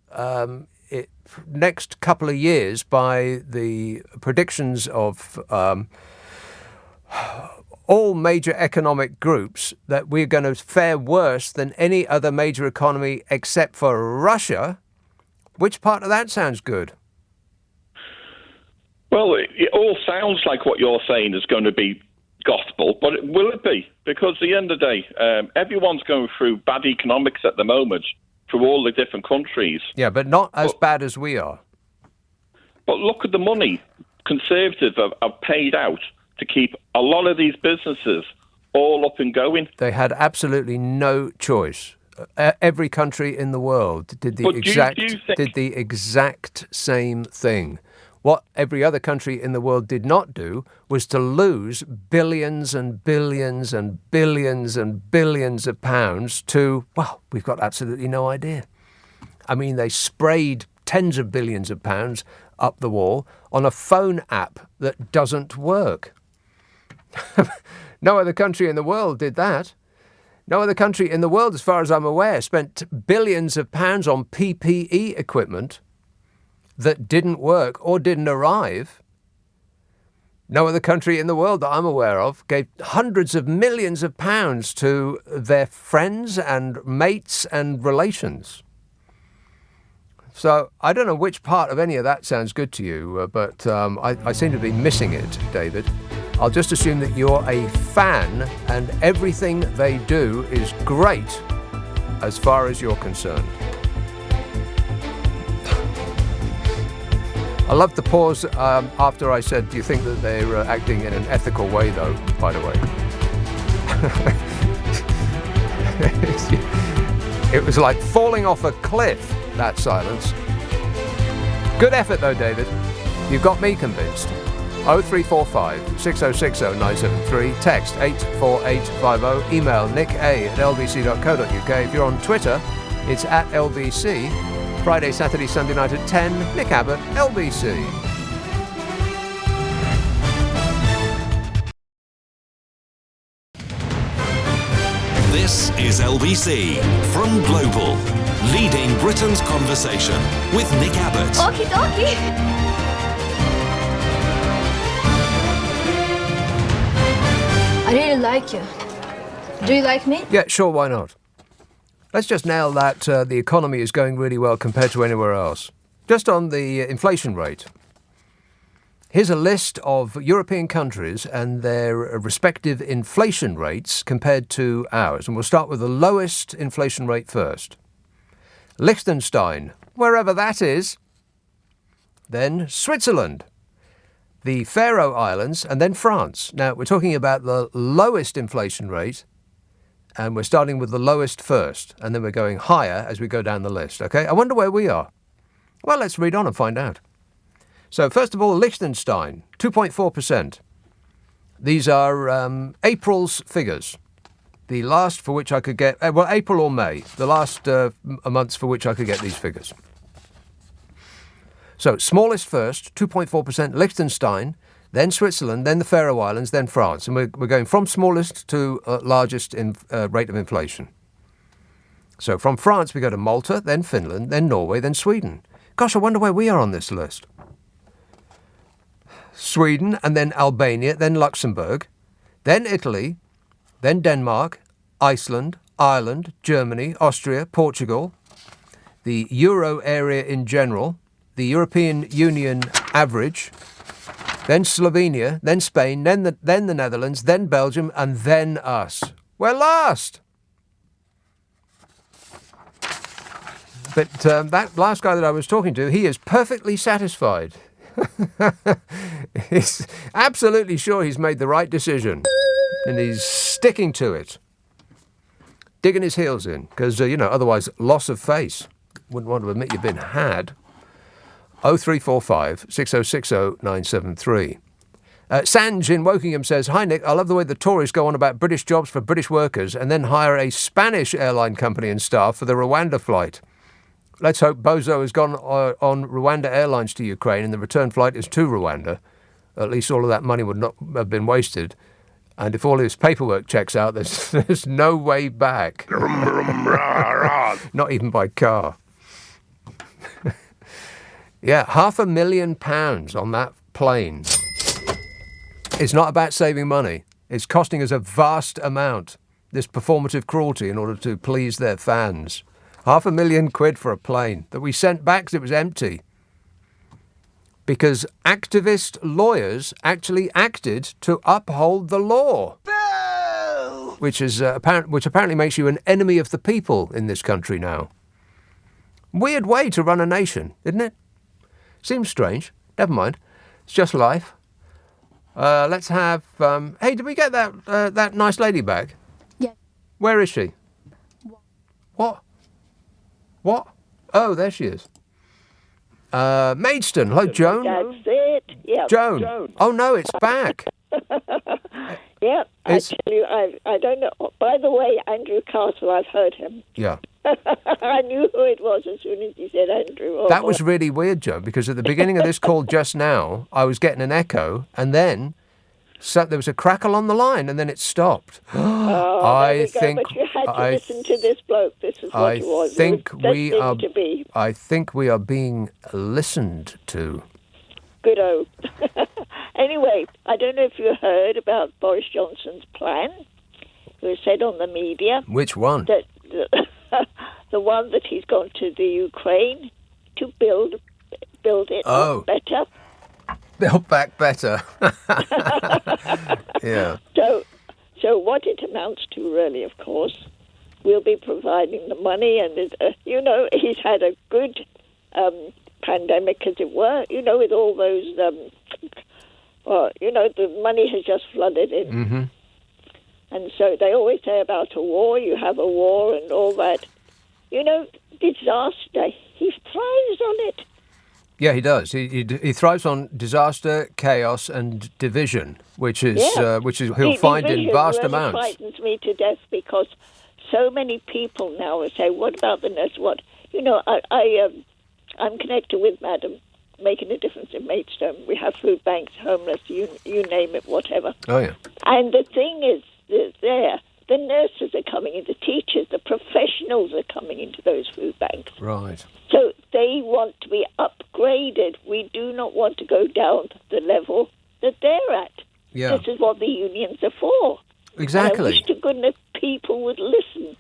next couple of years by the predictions of all major economic groups that we're going to fare worse than any other major economy except for Russia. Which part of that sounds good? Well, it all sounds like what you're saying is going to be gospel, but will it be? Because at the end of the day, everyone's going through bad economics at the moment through all the different countries. Yeah, but not as bad as we are. But look at the money Conservatives have paid out to keep a lot of these businesses all up and going. They had absolutely no choice. Every country in the world did the exact same thing. What every other country in the world did not do was to lose billions and billions and billions and billions of pounds to, well, we've got absolutely no idea. I mean, they sprayed tens of billions of pounds up the wall on a phone app that doesn't work. No other country in the world did that. No other country in the world, as far as I'm aware, spent billions of pounds on PPE equipment that didn't work or didn't arrive. No other country in the world that I'm aware of gave hundreds of millions of pounds to their friends and mates and relations. So I don't know which part of any of that sounds good to you, but I seem to be missing it, David. I'll just assume that you're a fan and everything they do is great as far as you're concerned. I loved the pause after I said, do you think that they're acting in an ethical way, though, by the way? It was like falling off a cliff, that silence. Good effort, though, David. You've got me convinced. 0345 6060 973, text 84850, email nick@lbc.co.uk. If you're on Twitter, it's @LBC. Friday, Saturday, Sunday night at 10, Nick Abbot, LBC. This is LBC from Global, leading Britain's conversation with Nick Abbot. Okie dokie. I really like you. Do you like me? Yeah, sure, why not? Let's just nail that the economy is going really well compared to anywhere else. Just on the inflation rate. Here's a list of European countries and their respective inflation rates compared to ours. And we'll start with the lowest inflation rate first. Liechtenstein, wherever that is. Then Switzerland, the Faroe Islands, and then France. Now, we're talking about the lowest inflation rate, and we're starting with the lowest first, and then we're going higher as we go down the list, okay? I wonder where we are. Well, let's read on and find out. So, first of all, Liechtenstein, 2.4%. These are April's figures. The last for which I could get, April or May, the last months for which I could get these figures. So, smallest first, 2.4%, Liechtenstein, then Switzerland, then the Faroe Islands, then France. And we're going from smallest to largest in rate of inflation. So, from France, we go to Malta, then Finland, then Norway, then Sweden. Gosh, I wonder where we are on this list. Sweden, and then Albania, then Luxembourg, then Italy, then Denmark, Iceland, Ireland, Germany, Austria, Portugal, the Euro area in general, the European Union average, then Slovenia, then Spain, then the Netherlands, then Belgium, and then us. We're last! But that last guy that I was talking to, he is perfectly satisfied. He's absolutely sure he's made the right decision. And he's sticking to it. Digging his heels in. Because, otherwise, loss of face. Wouldn't want to admit you've been had. 0345 6060 973. Sanj in Wokingham says, "Hi Nick, I love the way the Tories go on about British jobs for British workers and then hire a Spanish airline company and staff for the Rwanda flight. Let's hope Bozo has gone on Rwanda Airlines to Ukraine and the return flight is to Rwanda. At least all of that money would not have been wasted. And if all his paperwork checks out, there's no way back. Not even by car." Yeah, £500,000 on that plane. It's not about saving money. It's costing us a vast amount, this performative cruelty in order to please their fans. £500,000 for a plane that we sent back because it was empty. Because activist lawyers actually acted to uphold the law. Which apparently makes you an enemy of the people in this country now. Weird way to run a nation, isn't it? Seems strange. Never mind. It's just life. Let's have... hey, did we get that nice lady back? Yeah. Where is she? What? Oh, there she is. Maidstone. Hello, Joan. That's it. Yeah. Joan. Oh, no, it's back. Yeah, I tell you, I don't know. By the way, Andrew Castle, I've heard him. Yeah. I knew who it was as soon as he said Andrew. That was really weird, Joe, because at the beginning of this call just now, I was getting an echo, and then there was a crackle on the line, and then it stopped. I think but you had to listen to this bloke. This is what it was. I think we are being listened to. Good-o. Anyway, I don't know if you heard about Boris Johnson's plan. It was said on the media. Which one? That the one that he's gone to the Ukraine to build it better. Build back better. Yeah. So what it amounts to, really, of course, we'll be providing the money, and he's had a good pandemic, as it were. With all those, the money has just flooded in. Mm-hmm. And so they always say about a war, you have a war and all that. Disaster, he thrives on it. Yeah, he does. He thrives on disaster, chaos, and division, which is he'll find in vast amounts. It frightens me to death because so many people now say, "What about the nurse?" I'm connected with Madam, making a difference in Maidstone. We have food banks, homeless, you name it, whatever. Oh yeah. And the thing is, the nurses are coming in, the teachers, the professionals are coming into those food banks. Right. So they want to be upgraded. We do not want to go down the level that they're at. Yeah. This is what the unions are for. Exactly. And I wish to goodness people would listen.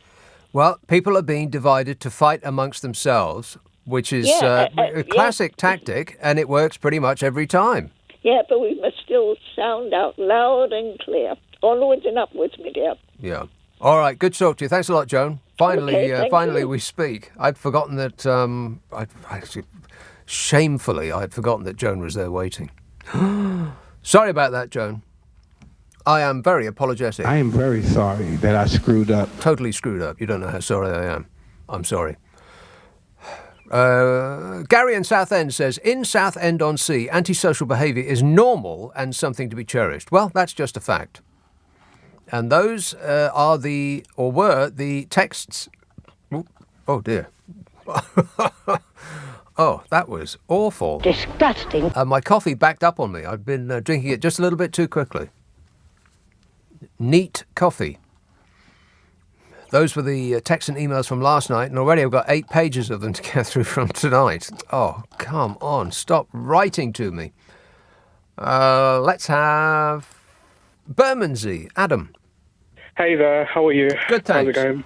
Well, people are being divided to fight amongst themselves, which is a classic tactic, and it works pretty much every time. Yeah, but we must still sound out loud and clear. Onwards and upwards, my dear. Yeah. All right, good talk to you. Thanks a lot, Joan. Finally, Okay, we speak. I'd forgotten that. Shamefully, I'd forgotten that Joan was there waiting. Sorry about that, Joan. I am very apologetic. I am very sorry that I screwed up. Totally screwed up. You don't know how sorry I am. I'm sorry. Gary in Southend says, in Southend-on-Sea, antisocial behaviour is normal and something to be cherished. Well, that's just a fact. And those were the texts. Oh, dear. Oh, that was awful. Disgusting. My coffee backed up on me. I've been drinking it just a little bit too quickly. Neat coffee. Those were the texts and emails from last night, and already I've got 8 pages of them to get through from tonight. Oh, come on. Stop writing to me. Let's have Bermondsey. Adam. Hey there, how are you? Good, thanks. How's it going?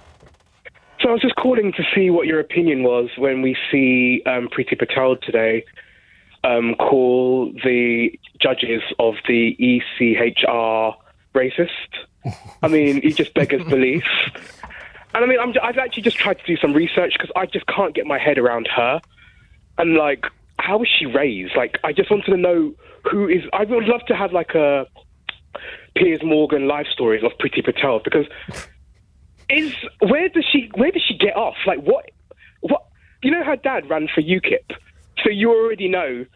So I was just calling to see what your opinion was when we see Priti Patel today call the judges of the ECHR racist. I mean, he just beggars belief. And I mean, I've actually just tried to do some research because I just can't get my head around her. And like, how was she raised? Like, I just wanted to know who is. I would love to have like a Piers Morgan life stories of Priti Patel because where does she get off? Like what you know, her dad ran for UKIP, so you already know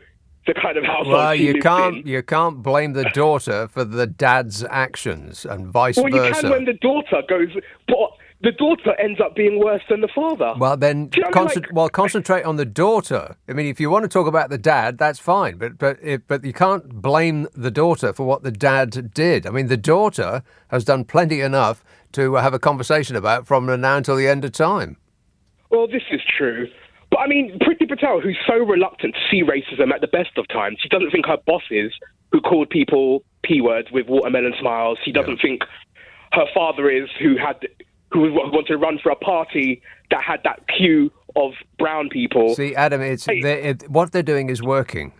the kind of household she lives in. You can't blame the daughter for the dad's actions and vice versa. Well, you can when the daughter goes, but the daughter ends up being worse than the father. Well, then concentrate on the daughter. I mean, if you want to talk about the dad, that's fine, but you can't blame the daughter for what the dad did. I mean, the daughter has done plenty enough to have a conversation about from now until the end of time. Well, this is true. But I mean, Priti Patel, who's so reluctant to see racism at the best of times, she doesn't think her bosses, who called people P-words with watermelon smiles, she doesn't think her father is, who wanted to run for a party that had that queue of brown people. See, Adam, what they're doing is working.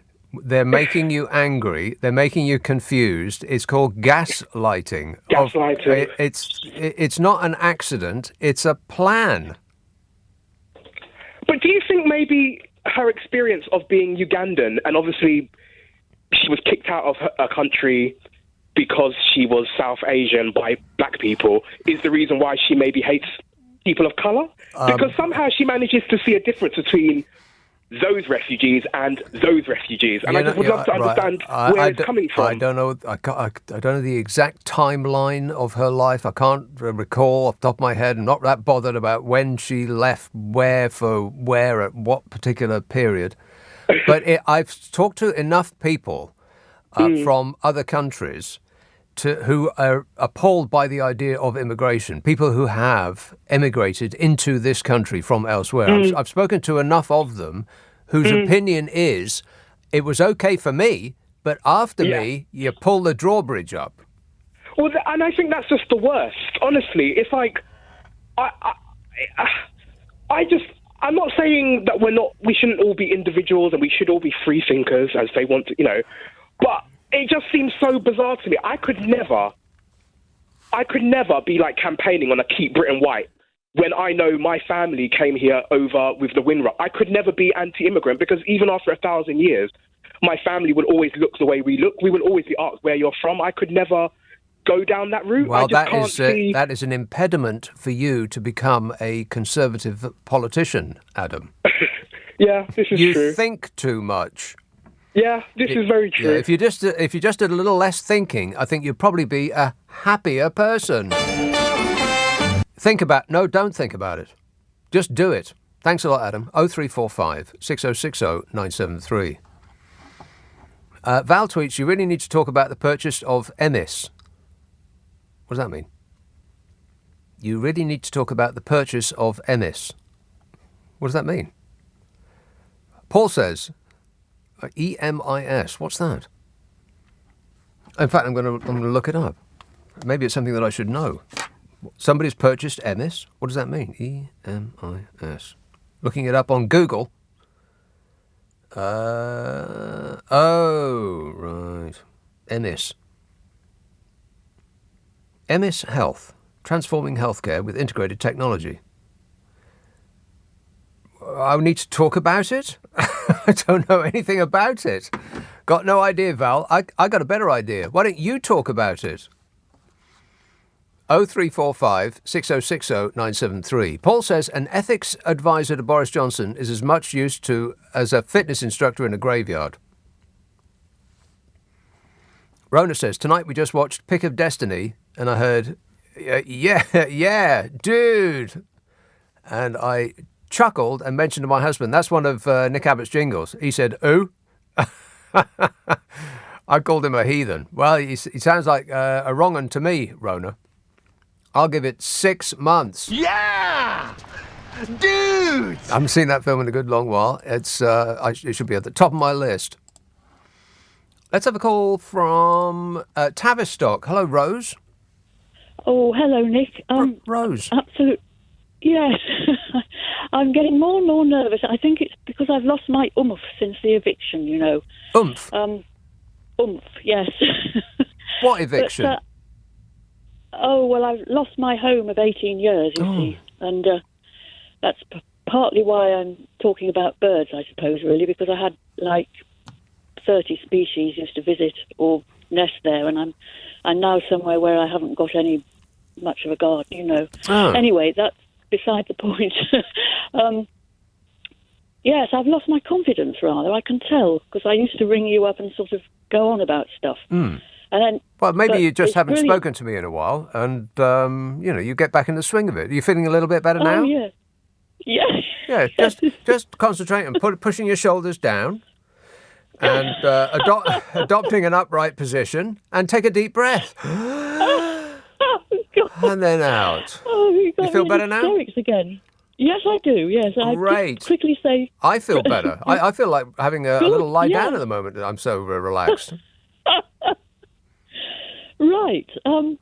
They're making you angry. They're making you confused. It's called gaslighting. Gaslighting. It's not an accident. It's a plan. But do you think maybe her experience of being Ugandan, and obviously she was kicked out of her country because she was South Asian by black people, is the reason why she maybe hates people of colour? Because somehow she manages to see a difference between those refugees and those refugees, and I just would love to understand where it's coming from. I don't know. I don't know the exact timeline of her life. I can't recall off the top of my head. I'm not that bothered about when she left, where at what particular period. But I've talked to enough people from other countries who are appalled by the idea of immigration, people who have emigrated into this country from elsewhere. I've spoken to enough of them whose opinion is, it was okay for me, but after me, you pull the drawbridge up. Well, and I think that's just the worst. Honestly, it's like, I'm not saying that we shouldn't all be individuals and we should all be free thinkers as they want to, but it just seems so bizarre to me. I could never be like campaigning on a Keep Britain White when I know my family came here over with the Windrush. I could never be anti-immigrant because even after 1,000 years, my family would always look the way we look. We would always be asked where you're from. I could never go down that route. Well, that is an impediment for you to become a conservative politician, Adam. Yeah, this is true. You think too much. Yeah, this is very true. Yeah, if you just did a little less thinking, I think you'd probably be a happier person. Don't think about it. Just do it. Thanks a lot, Adam. 0345 6060 973. Val tweets, you really need to talk about the purchase of Emis. What does that mean? You really need to talk about the purchase of Emis. What does that mean? Paul says, EMIS. What's that? In fact, I'm going to look it up. Maybe it's something that I should know. Somebody's purchased EMIS. What does that mean? E-M-I-S. Looking it up on Google. Oh, right. EMIS. EMIS Health. Transforming healthcare with integrated technology. I need to talk about it? I don't know anything about it. Got no idea, Val. I got a better idea. Why don't you talk about it? 0345 6060 973. Paul says an ethics advisor to Boris Johnson is as much use to as a fitness instructor in a graveyard. Rona says, tonight we just watched Pick of Destiny and I heard, yeah, dude. And I chuckled and mentioned to my husband, that's one of Nick Abbott's jingles. He said, ooh. I called him a heathen. Well, he sounds like a wrong un to me, Rona. I'll give it 6 months. Yeah! Dude! I haven't seen that film in a good long while. It should be at the top of my list. Let's have a call from Tavistock. Hello, Rose. Oh, hello, Nick. Rose. Absolute. Yes. I'm getting more and more nervous. I think it's because I've lost my oomph since the eviction, you know. Oomph? Oomph, yes. What eviction? But, well, I've lost my home of 18 years, you see. And that's partly why I'm talking about birds, I suppose, really, because I had, 30 species used to visit or nest there, and I'm now somewhere where I haven't got any much of a garden, you know. Oh. Anyway, that's beside the point. Yes, I've lost my confidence, rather. I can tell, because I used to ring you up and sort of go on about stuff. Mm. And then, well, maybe you just haven't brilliant. spoken to me in a while, and, you get back in the swing of it. Are you feeling a little bit better now? Oh, yeah. Yeah. Yeah, just concentrate on pushing your shoulders down and adopting an upright position and take a deep breath. And then out. Oh, you feel better now? Hysterics again. Yes, I do. Yes, I Great. just quickly say. I feel better. I feel like having a little lie yeah. down at the moment. I'm so relaxed. Right.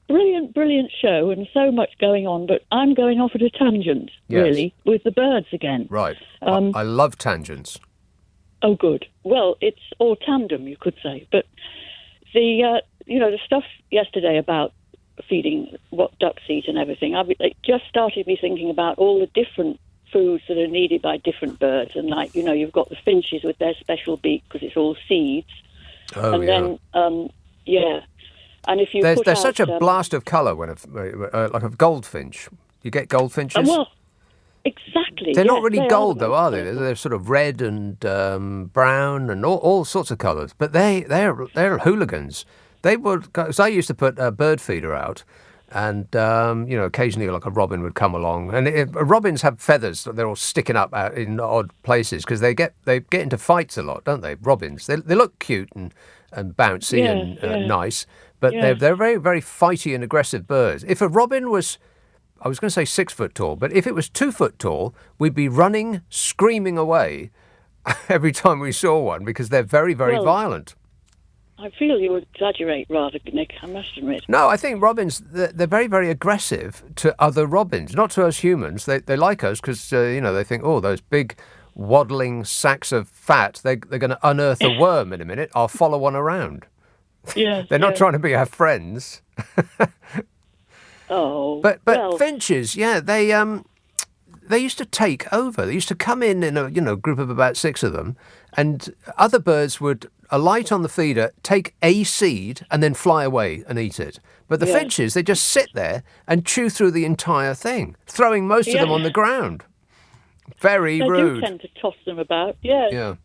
Brilliant show and so much going on, but I'm going off at a tangent, Yes. really, with the birds again. Right. I love tangents. Oh, good. Well, it's all tandem, you could say. But the stuff yesterday about feeding what ducks eat and everything, it just started me thinking about all the different foods that are needed by different birds. And, you've got the finches with their special beak because it's all seeds. Oh, and yeah. then, yeah. And if you There's put such a out, blast of colour when like a goldfinch. You get goldfinches? well, exactly. They're not yes, really they gold, are. though, are they? They're sort of red and brown and all sorts of colours. But they're hooligans. They would. Because I used to put a bird feeder out, and occasionally like a robin would come along. And robins have feathers; they're all sticking up out in odd places because they get into fights a lot, don't they? Robins. They look cute and bouncy and nice, but they're very, very fighty and aggressive birds. If a robin was, I was going to say 6 foot tall, but if it was 2 foot tall, we'd be running, screaming away every time we saw one because they're very, very violent. I feel you exaggerate rather, Nick, I must admit. No, I think robins, they're very, very aggressive to other robins, not to us humans. They like us because, they think, oh, those big waddling sacks of fat, they're going to unearth a worm in a minute. I'll follow one around. Yeah, they're not trying to be our friends. Oh, but well. finches, yeah, they used to take over. They used to come in a group of about 6 of them, and other birds would alight on the feeder, take a seed, and then fly away and eat it. But the finches, they just sit there and chew through the entire thing, throwing most of them on the ground. Very rude. They do tend to toss them about, yes. Yeah.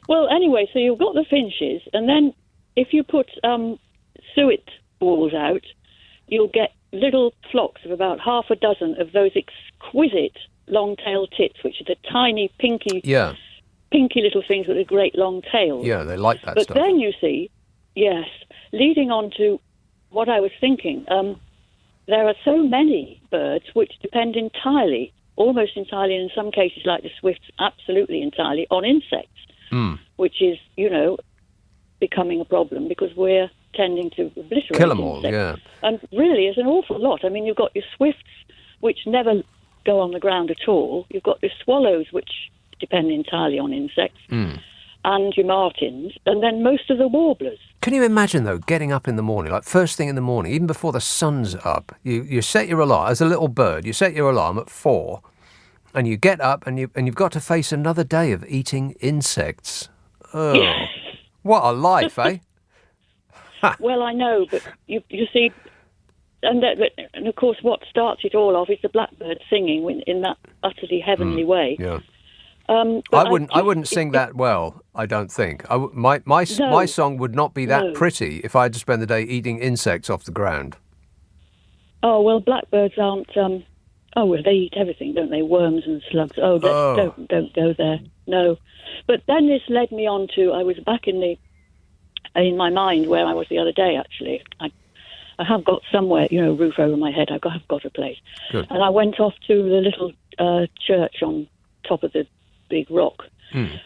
Well, anyway, so you've got the finches, and then if you put suet balls out, you'll get little flocks of about half a dozen of those exquisite long-tailed tits, which are the tiny, pinky little things with a great long tail. Yeah, they like that but stuff. But then you see, yes, leading on to what I was thinking, there are so many birds which depend entirely, almost entirely, and in some cases like the swifts, absolutely entirely, on insects, which is, becoming a problem because we're tending to obliterate Kill 'em all, insects. yeah. And really, it's an awful lot. I mean, you've got your swifts, which never go on the ground at all. You've got your swallows, which depend entirely on insects, and your martins, and then most of the warblers. Can you imagine, though, getting up in the morning, like first thing in the morning, even before the sun's up, you set your alarm, as a little bird, you set your alarm at 4, and you get up and you've got to face another day of eating insects. Oh, what a life, eh? Well, I know, but you see, and of course, what starts it all off is the blackbird singing in that utterly heavenly way. Yeah. But I wouldn't sing that well, I don't think. My song would not be that pretty if I had to spend the day eating insects off the ground. Oh, well, blackbirds aren't... well, they eat everything, don't they? Worms and slugs. Don't go there. No. But then this led me on to... I was back in my mind where I was the other day, actually. I have got somewhere, roof over my head. I've got a place. Good. And I went off to the little church on top of the big rock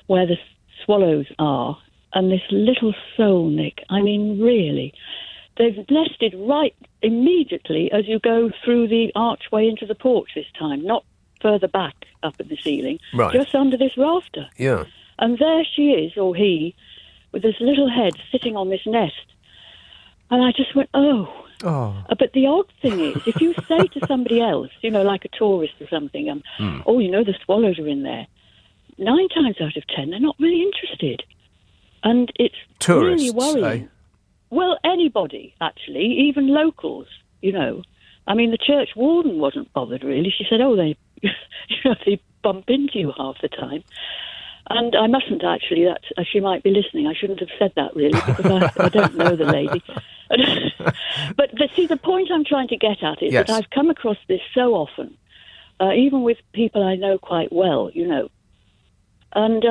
where the swallows are, and this little soul, Nick, I mean, really, they've nested right immediately as you go through the archway into the porch this time, not further back up in the ceiling, just under this rafter. Yeah. And there she is, or he, with this little head sitting on this nest. And I just went, oh. But the odd thing is, if you say to somebody else, like a tourist or something, the swallows are in there, 9 times out of 10, they're not really interested. And it's Tourists, really worrying. eh? Well, anybody, actually, even locals, I mean, the church warden wasn't bothered, really. She said, they bump into you half the time. And I mustn't actually, she might be listening. I shouldn't have said that, really, because I don't know the lady. But see, the point I'm trying to get at is that I've come across this so often, even with people I know quite well, And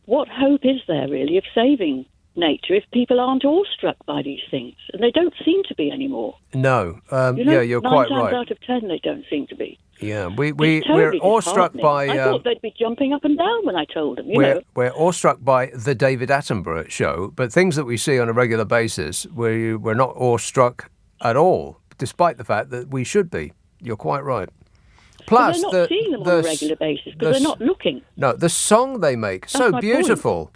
what hope is there, really, of saving nature if people aren't awestruck by these things? And they don't seem to be anymore. No. You're quite 9 right. times out of 10, they don't seem to be. Yeah, It's we're totally awestruck disheartening. by... I thought they'd be jumping up and down when I told them, We're awestruck by the David Attenborough show, but things that we see on a regular basis, we're not awestruck at all, despite the fact that we should be. You're quite right. Plus, but they're not seeing them on a regular basis because they're not looking. No, the song they make, That's so my beautiful.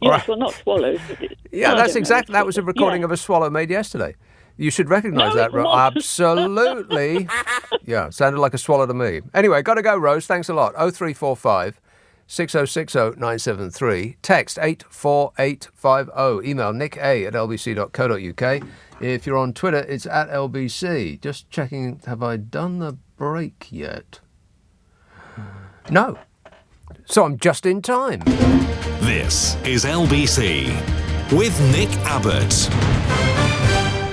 Yes, well, not swallows. Yeah, that's exactly. That was a recording of a swallow made yesterday. You should recognise that, Rose. Absolutely. Yeah, sounded like a swallow to me. Anyway, got to go, Rose. Thanks a lot. 0345 6060 973. Text 84850. Email nick@lbc.co.uk. If you're on Twitter, it's @LBC. Just checking, have I done the break yet? No. So I'm just in time. This is LBC with Nick Abbott.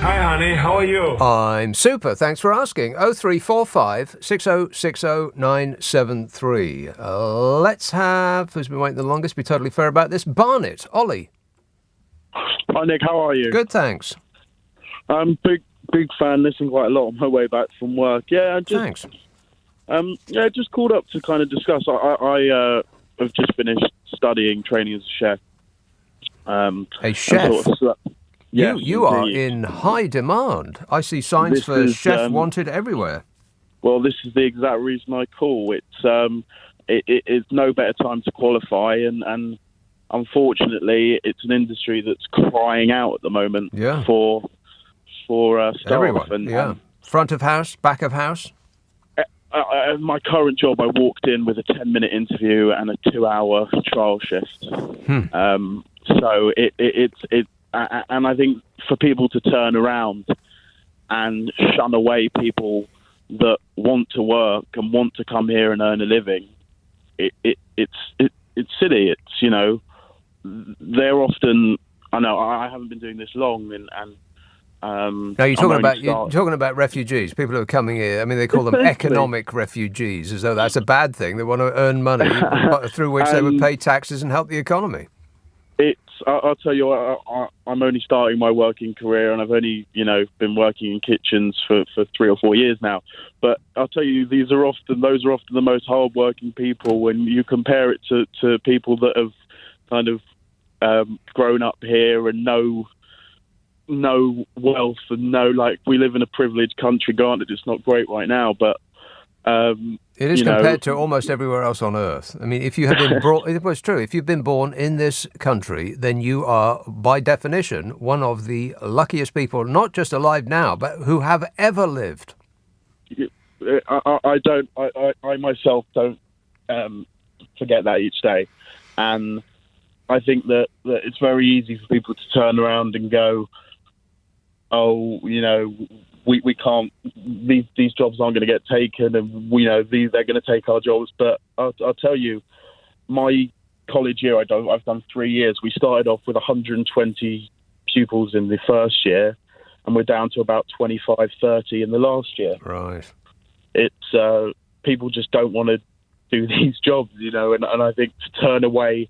Hi, honey. How are you? I'm super. Thanks for asking. 0345 6060 973. Let's have, who's been waiting the longest, be totally fair about this, Barnet. Ollie. Hi, Nick. How are you? Good, thanks. I'm big fan. Listen quite a lot on my way back from work. Thanks. Just called up to kind of discuss. I have just finished studying, training as a chef. A chef? Yes, you are in high demand. I see signs for chef wanted everywhere. Well, this is the exact reason I call. It's no better time to qualify, and unfortunately, it's an industry that's crying out at the moment for staff. Everyone, front of house, back of house. My current job, I walked in with a 10-minute interview and a 2-hour trial shift. So it's and I think for people to turn around and shun away people that want to work and want to come here and earn a living, it's silly. It's they're often. I know I haven't been doing this long, and no, you're talking about refugees, people who are coming here. I mean, they call them economic refugees, as though that's a bad thing. They want to earn money through which they would pay taxes and help the economy. I'll tell you what, I'm only starting my working career, and I've only, been working in kitchens for 3 or 4 years now. But I'll tell you, those are often the most hard-working people when you compare it to people that have kind of grown up here and no wealth and we live in a privileged country. Granted, it's not great right now, but it is compared to almost everywhere else on earth. I mean, if you have been brought, it was true. If you've been born in this country, then you are, by definition, one of the luckiest people, not just alive now, but who have ever lived. I myself don't forget that each day, and I think that it's very easy for people to turn around and go, "Oh, we can't. These jobs aren't going to get taken, and they're going to take our jobs." But I'll tell you, my college year, I've done 3 years. We started off with 120 pupils in the first year, and we're down to about 25, 30 in the last year. Right. It's people just don't want to do these jobs, and I think to turn away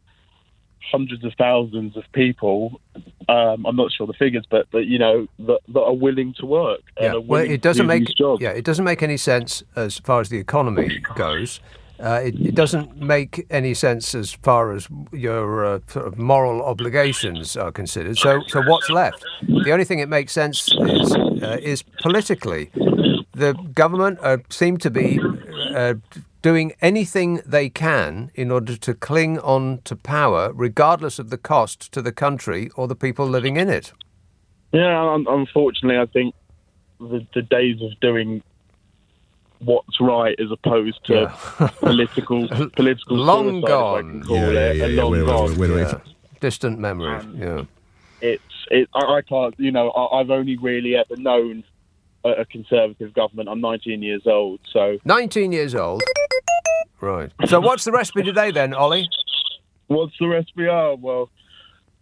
hundreds of thousands of people, I'm not sure the figures, but that are willing to work. Yeah, well, it doesn't make any sense as far as the economy goes. It doesn't make any sense as far as your sort of moral obligations are considered. So what's left? The only thing it makes sense is politically. The government seem to be doing anything they can in order to cling on to power, regardless of the cost to the country or the people living in it. Yeah, unfortunately, I think the days of doing what's right as opposed to political long suicide, gone. Long gone. Distant memory. I can't. I've only really ever known a Conservative government. I'm 19 years old, so 19 years old. Right. So what's the recipe today then, Ollie? What's the recipe? Well,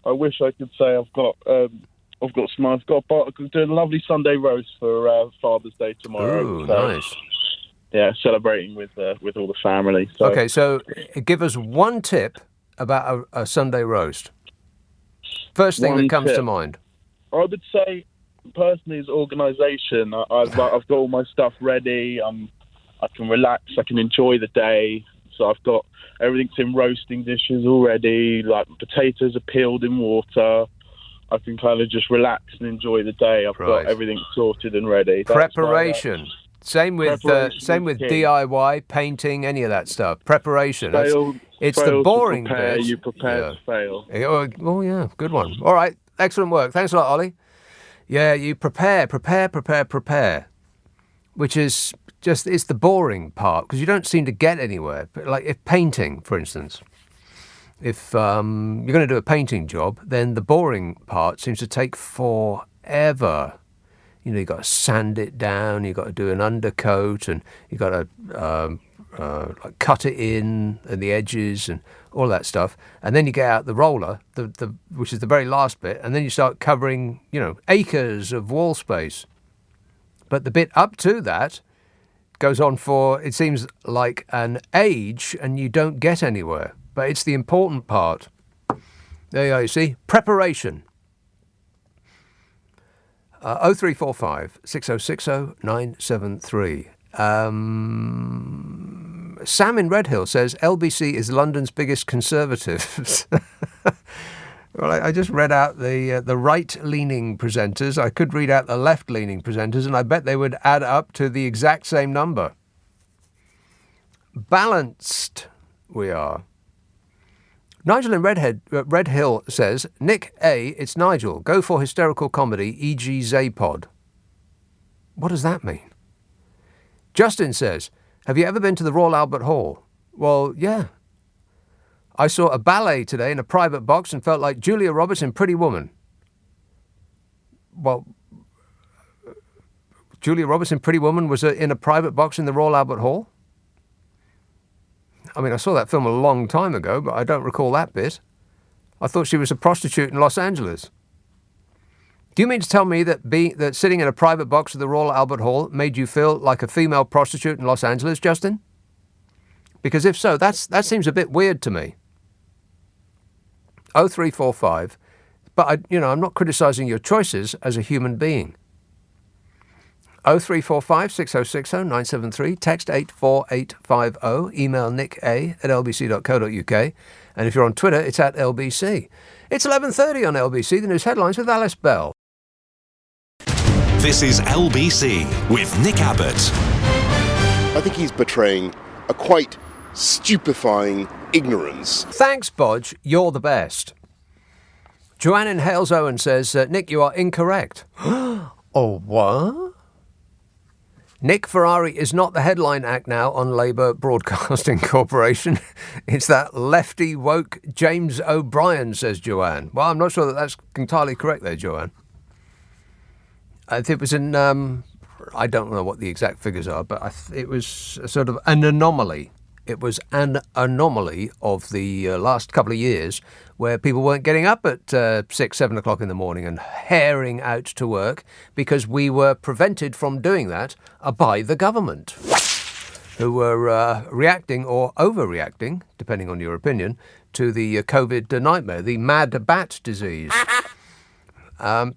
I wish I could say I've got doing a lovely Sunday roast for Father's Day tomorrow. Ooh, nice. Yeah, celebrating with all the family. So. Okay, so give us one tip about a Sunday roast. First thing that comes to mind. I would say, personally, is organisation. I've got all my stuff ready. I can relax. I can enjoy the day. So I've got everything's in roasting dishes already. Like potatoes are peeled in water. I can kind of just relax and enjoy the day. I've got everything sorted and ready. Preparation. Same with DIY, painting, any of that stuff. Preparation. It's the boring bit. You prepare to fail. Oh, yeah. Good one. All right. Excellent work. Thanks a lot, Ollie. Yeah, you prepare, which is it's the boring part because you don't seem to get anywhere. But like if painting, for instance, if you're going to do a painting job, then the boring part seems to take forever. You've got to sand it down, you've got to do an undercoat, and you've got to cut it in and the edges and all that stuff. And then you get out the roller, which is the very last bit, and then you start covering, acres of wall space. But the bit up to that goes on for, it seems like an age, and you don't get anywhere. But it's the important part. There you are, you see. Preparation. 0345 6060 973. Sam in Redhill says LBC is London's biggest Conservatives. Well, I just read out the right-leaning presenters. I could read out the left-leaning presenters, and I bet they would add up to the exact same number. Balanced we are. Nigel in Redhill says, Nick A, it's Nigel. Go for hysterical comedy, e.g. Zapod. What does that mean? Justin says, have you ever been to the Royal Albert Hall? Well, yeah. I saw a ballet today in a private box and felt like Julia Roberts in Pretty Woman. Well, Julia Roberts in Pretty Woman was in a private box in the Royal Albert Hall? I mean, I saw that film a long time ago, but I don't recall that bit. I thought she was a prostitute in Los Angeles. Do you mean to tell me that sitting in a private box at the Royal Albert Hall made you feel like a female prostitute in Los Angeles, Justin? Because if so, that seems a bit weird to me. 0345. But I'm not criticising your choices as a human being. 0345 6060 973. Text 84850. Email nicka@lbc.co.uk. And if you're on Twitter, it's at LBC. It's 11:30 on LBC, the news headlines with Alice Bell. This is LBC with Nick Abbott. I think he's betraying a quite stupefying ignorance. Thanks, Bodge. You're the best. Joanne in Hales Owen says, Nick, you are incorrect. Oh, what? Nick Ferrari is not the headline act now on Labour Broadcasting Corporation. It's that lefty woke James O'Brien, says Joanne. Well, I'm not sure that that's entirely correct there, Joanne. It was in, I don't know what the exact figures are, but it was sort of an anomaly. It was an anomaly of the last couple of years where people weren't getting up at 6, 7 o'clock in the morning and herring out to work because we were prevented from doing that by the government, who were reacting or overreacting, depending on your opinion, to the COVID nightmare, the mad bat disease.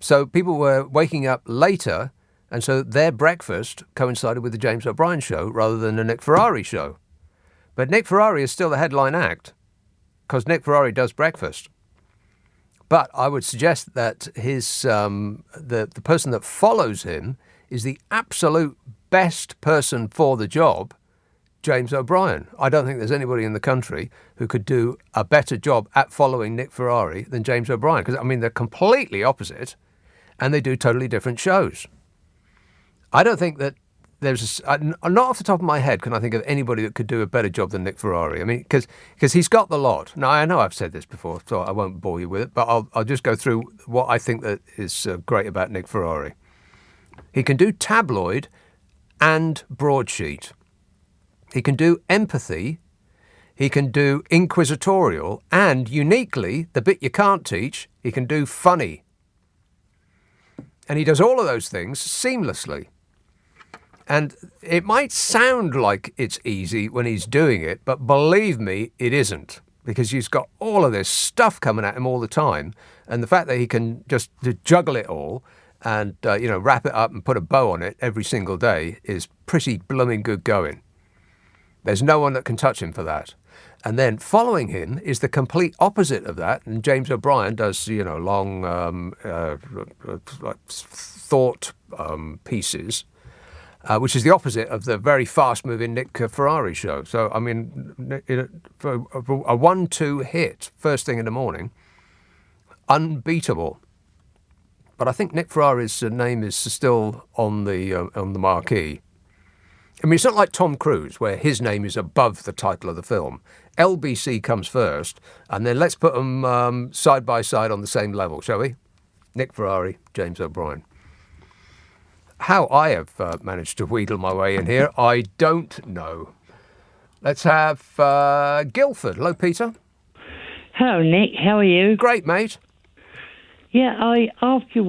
So people were waking up later, and so their breakfast coincided with the James O'Brien show rather than the Nick Ferrari show. But Nick Ferrari is still the headline act, because Nick Ferrari does breakfast. But I would suggest that his the person that follows him is the absolute best person for the job, James O'Brien. I don't think there's anybody in the country who could do a better job at following Nick Ferrari than James O'Brien, because, I mean, they're completely opposite, and they do totally different shows. I don't think that there's not off the top of my head can I think of anybody that could do a better job than Nick Ferrari. I mean, because he's got the lot. Now, I know I've said this before, so I won't bore you with it, but I'll just go through what I think that is great about Nick Ferrari. He can do tabloid and broadsheet. He can do empathy. He can do inquisitorial. And uniquely, the bit you can't teach, he can do funny. And he does all of those things seamlessly. And it might sound like it's easy when he's doing it, but believe me, it isn't, because he's got all of this stuff coming at him all the time. And the fact that he can just juggle it all and, wrap it up and put a bow on it every single day is pretty blooming good going. There's no one that can touch him for that. And then following him is the complete opposite of that. And James O'Brien does, long thought pieces. Which is the opposite of the very fast-moving Nick Ferrari show. So, I mean, for a 1-2 hit first thing in the morning, unbeatable. But I think Nick Ferrari's name is still on the marquee. I mean, it's not like Tom Cruise, where his name is above the title of the film. LBC comes first, and then let's put them side by side on the same level, shall we? Nick Ferrari, James O'Brien. How I have managed to wheedle my way in here, I don't know. Let's have Guildford. Hello, Peter. Hello, Nick. How are you? Great, mate. Yeah, I asked you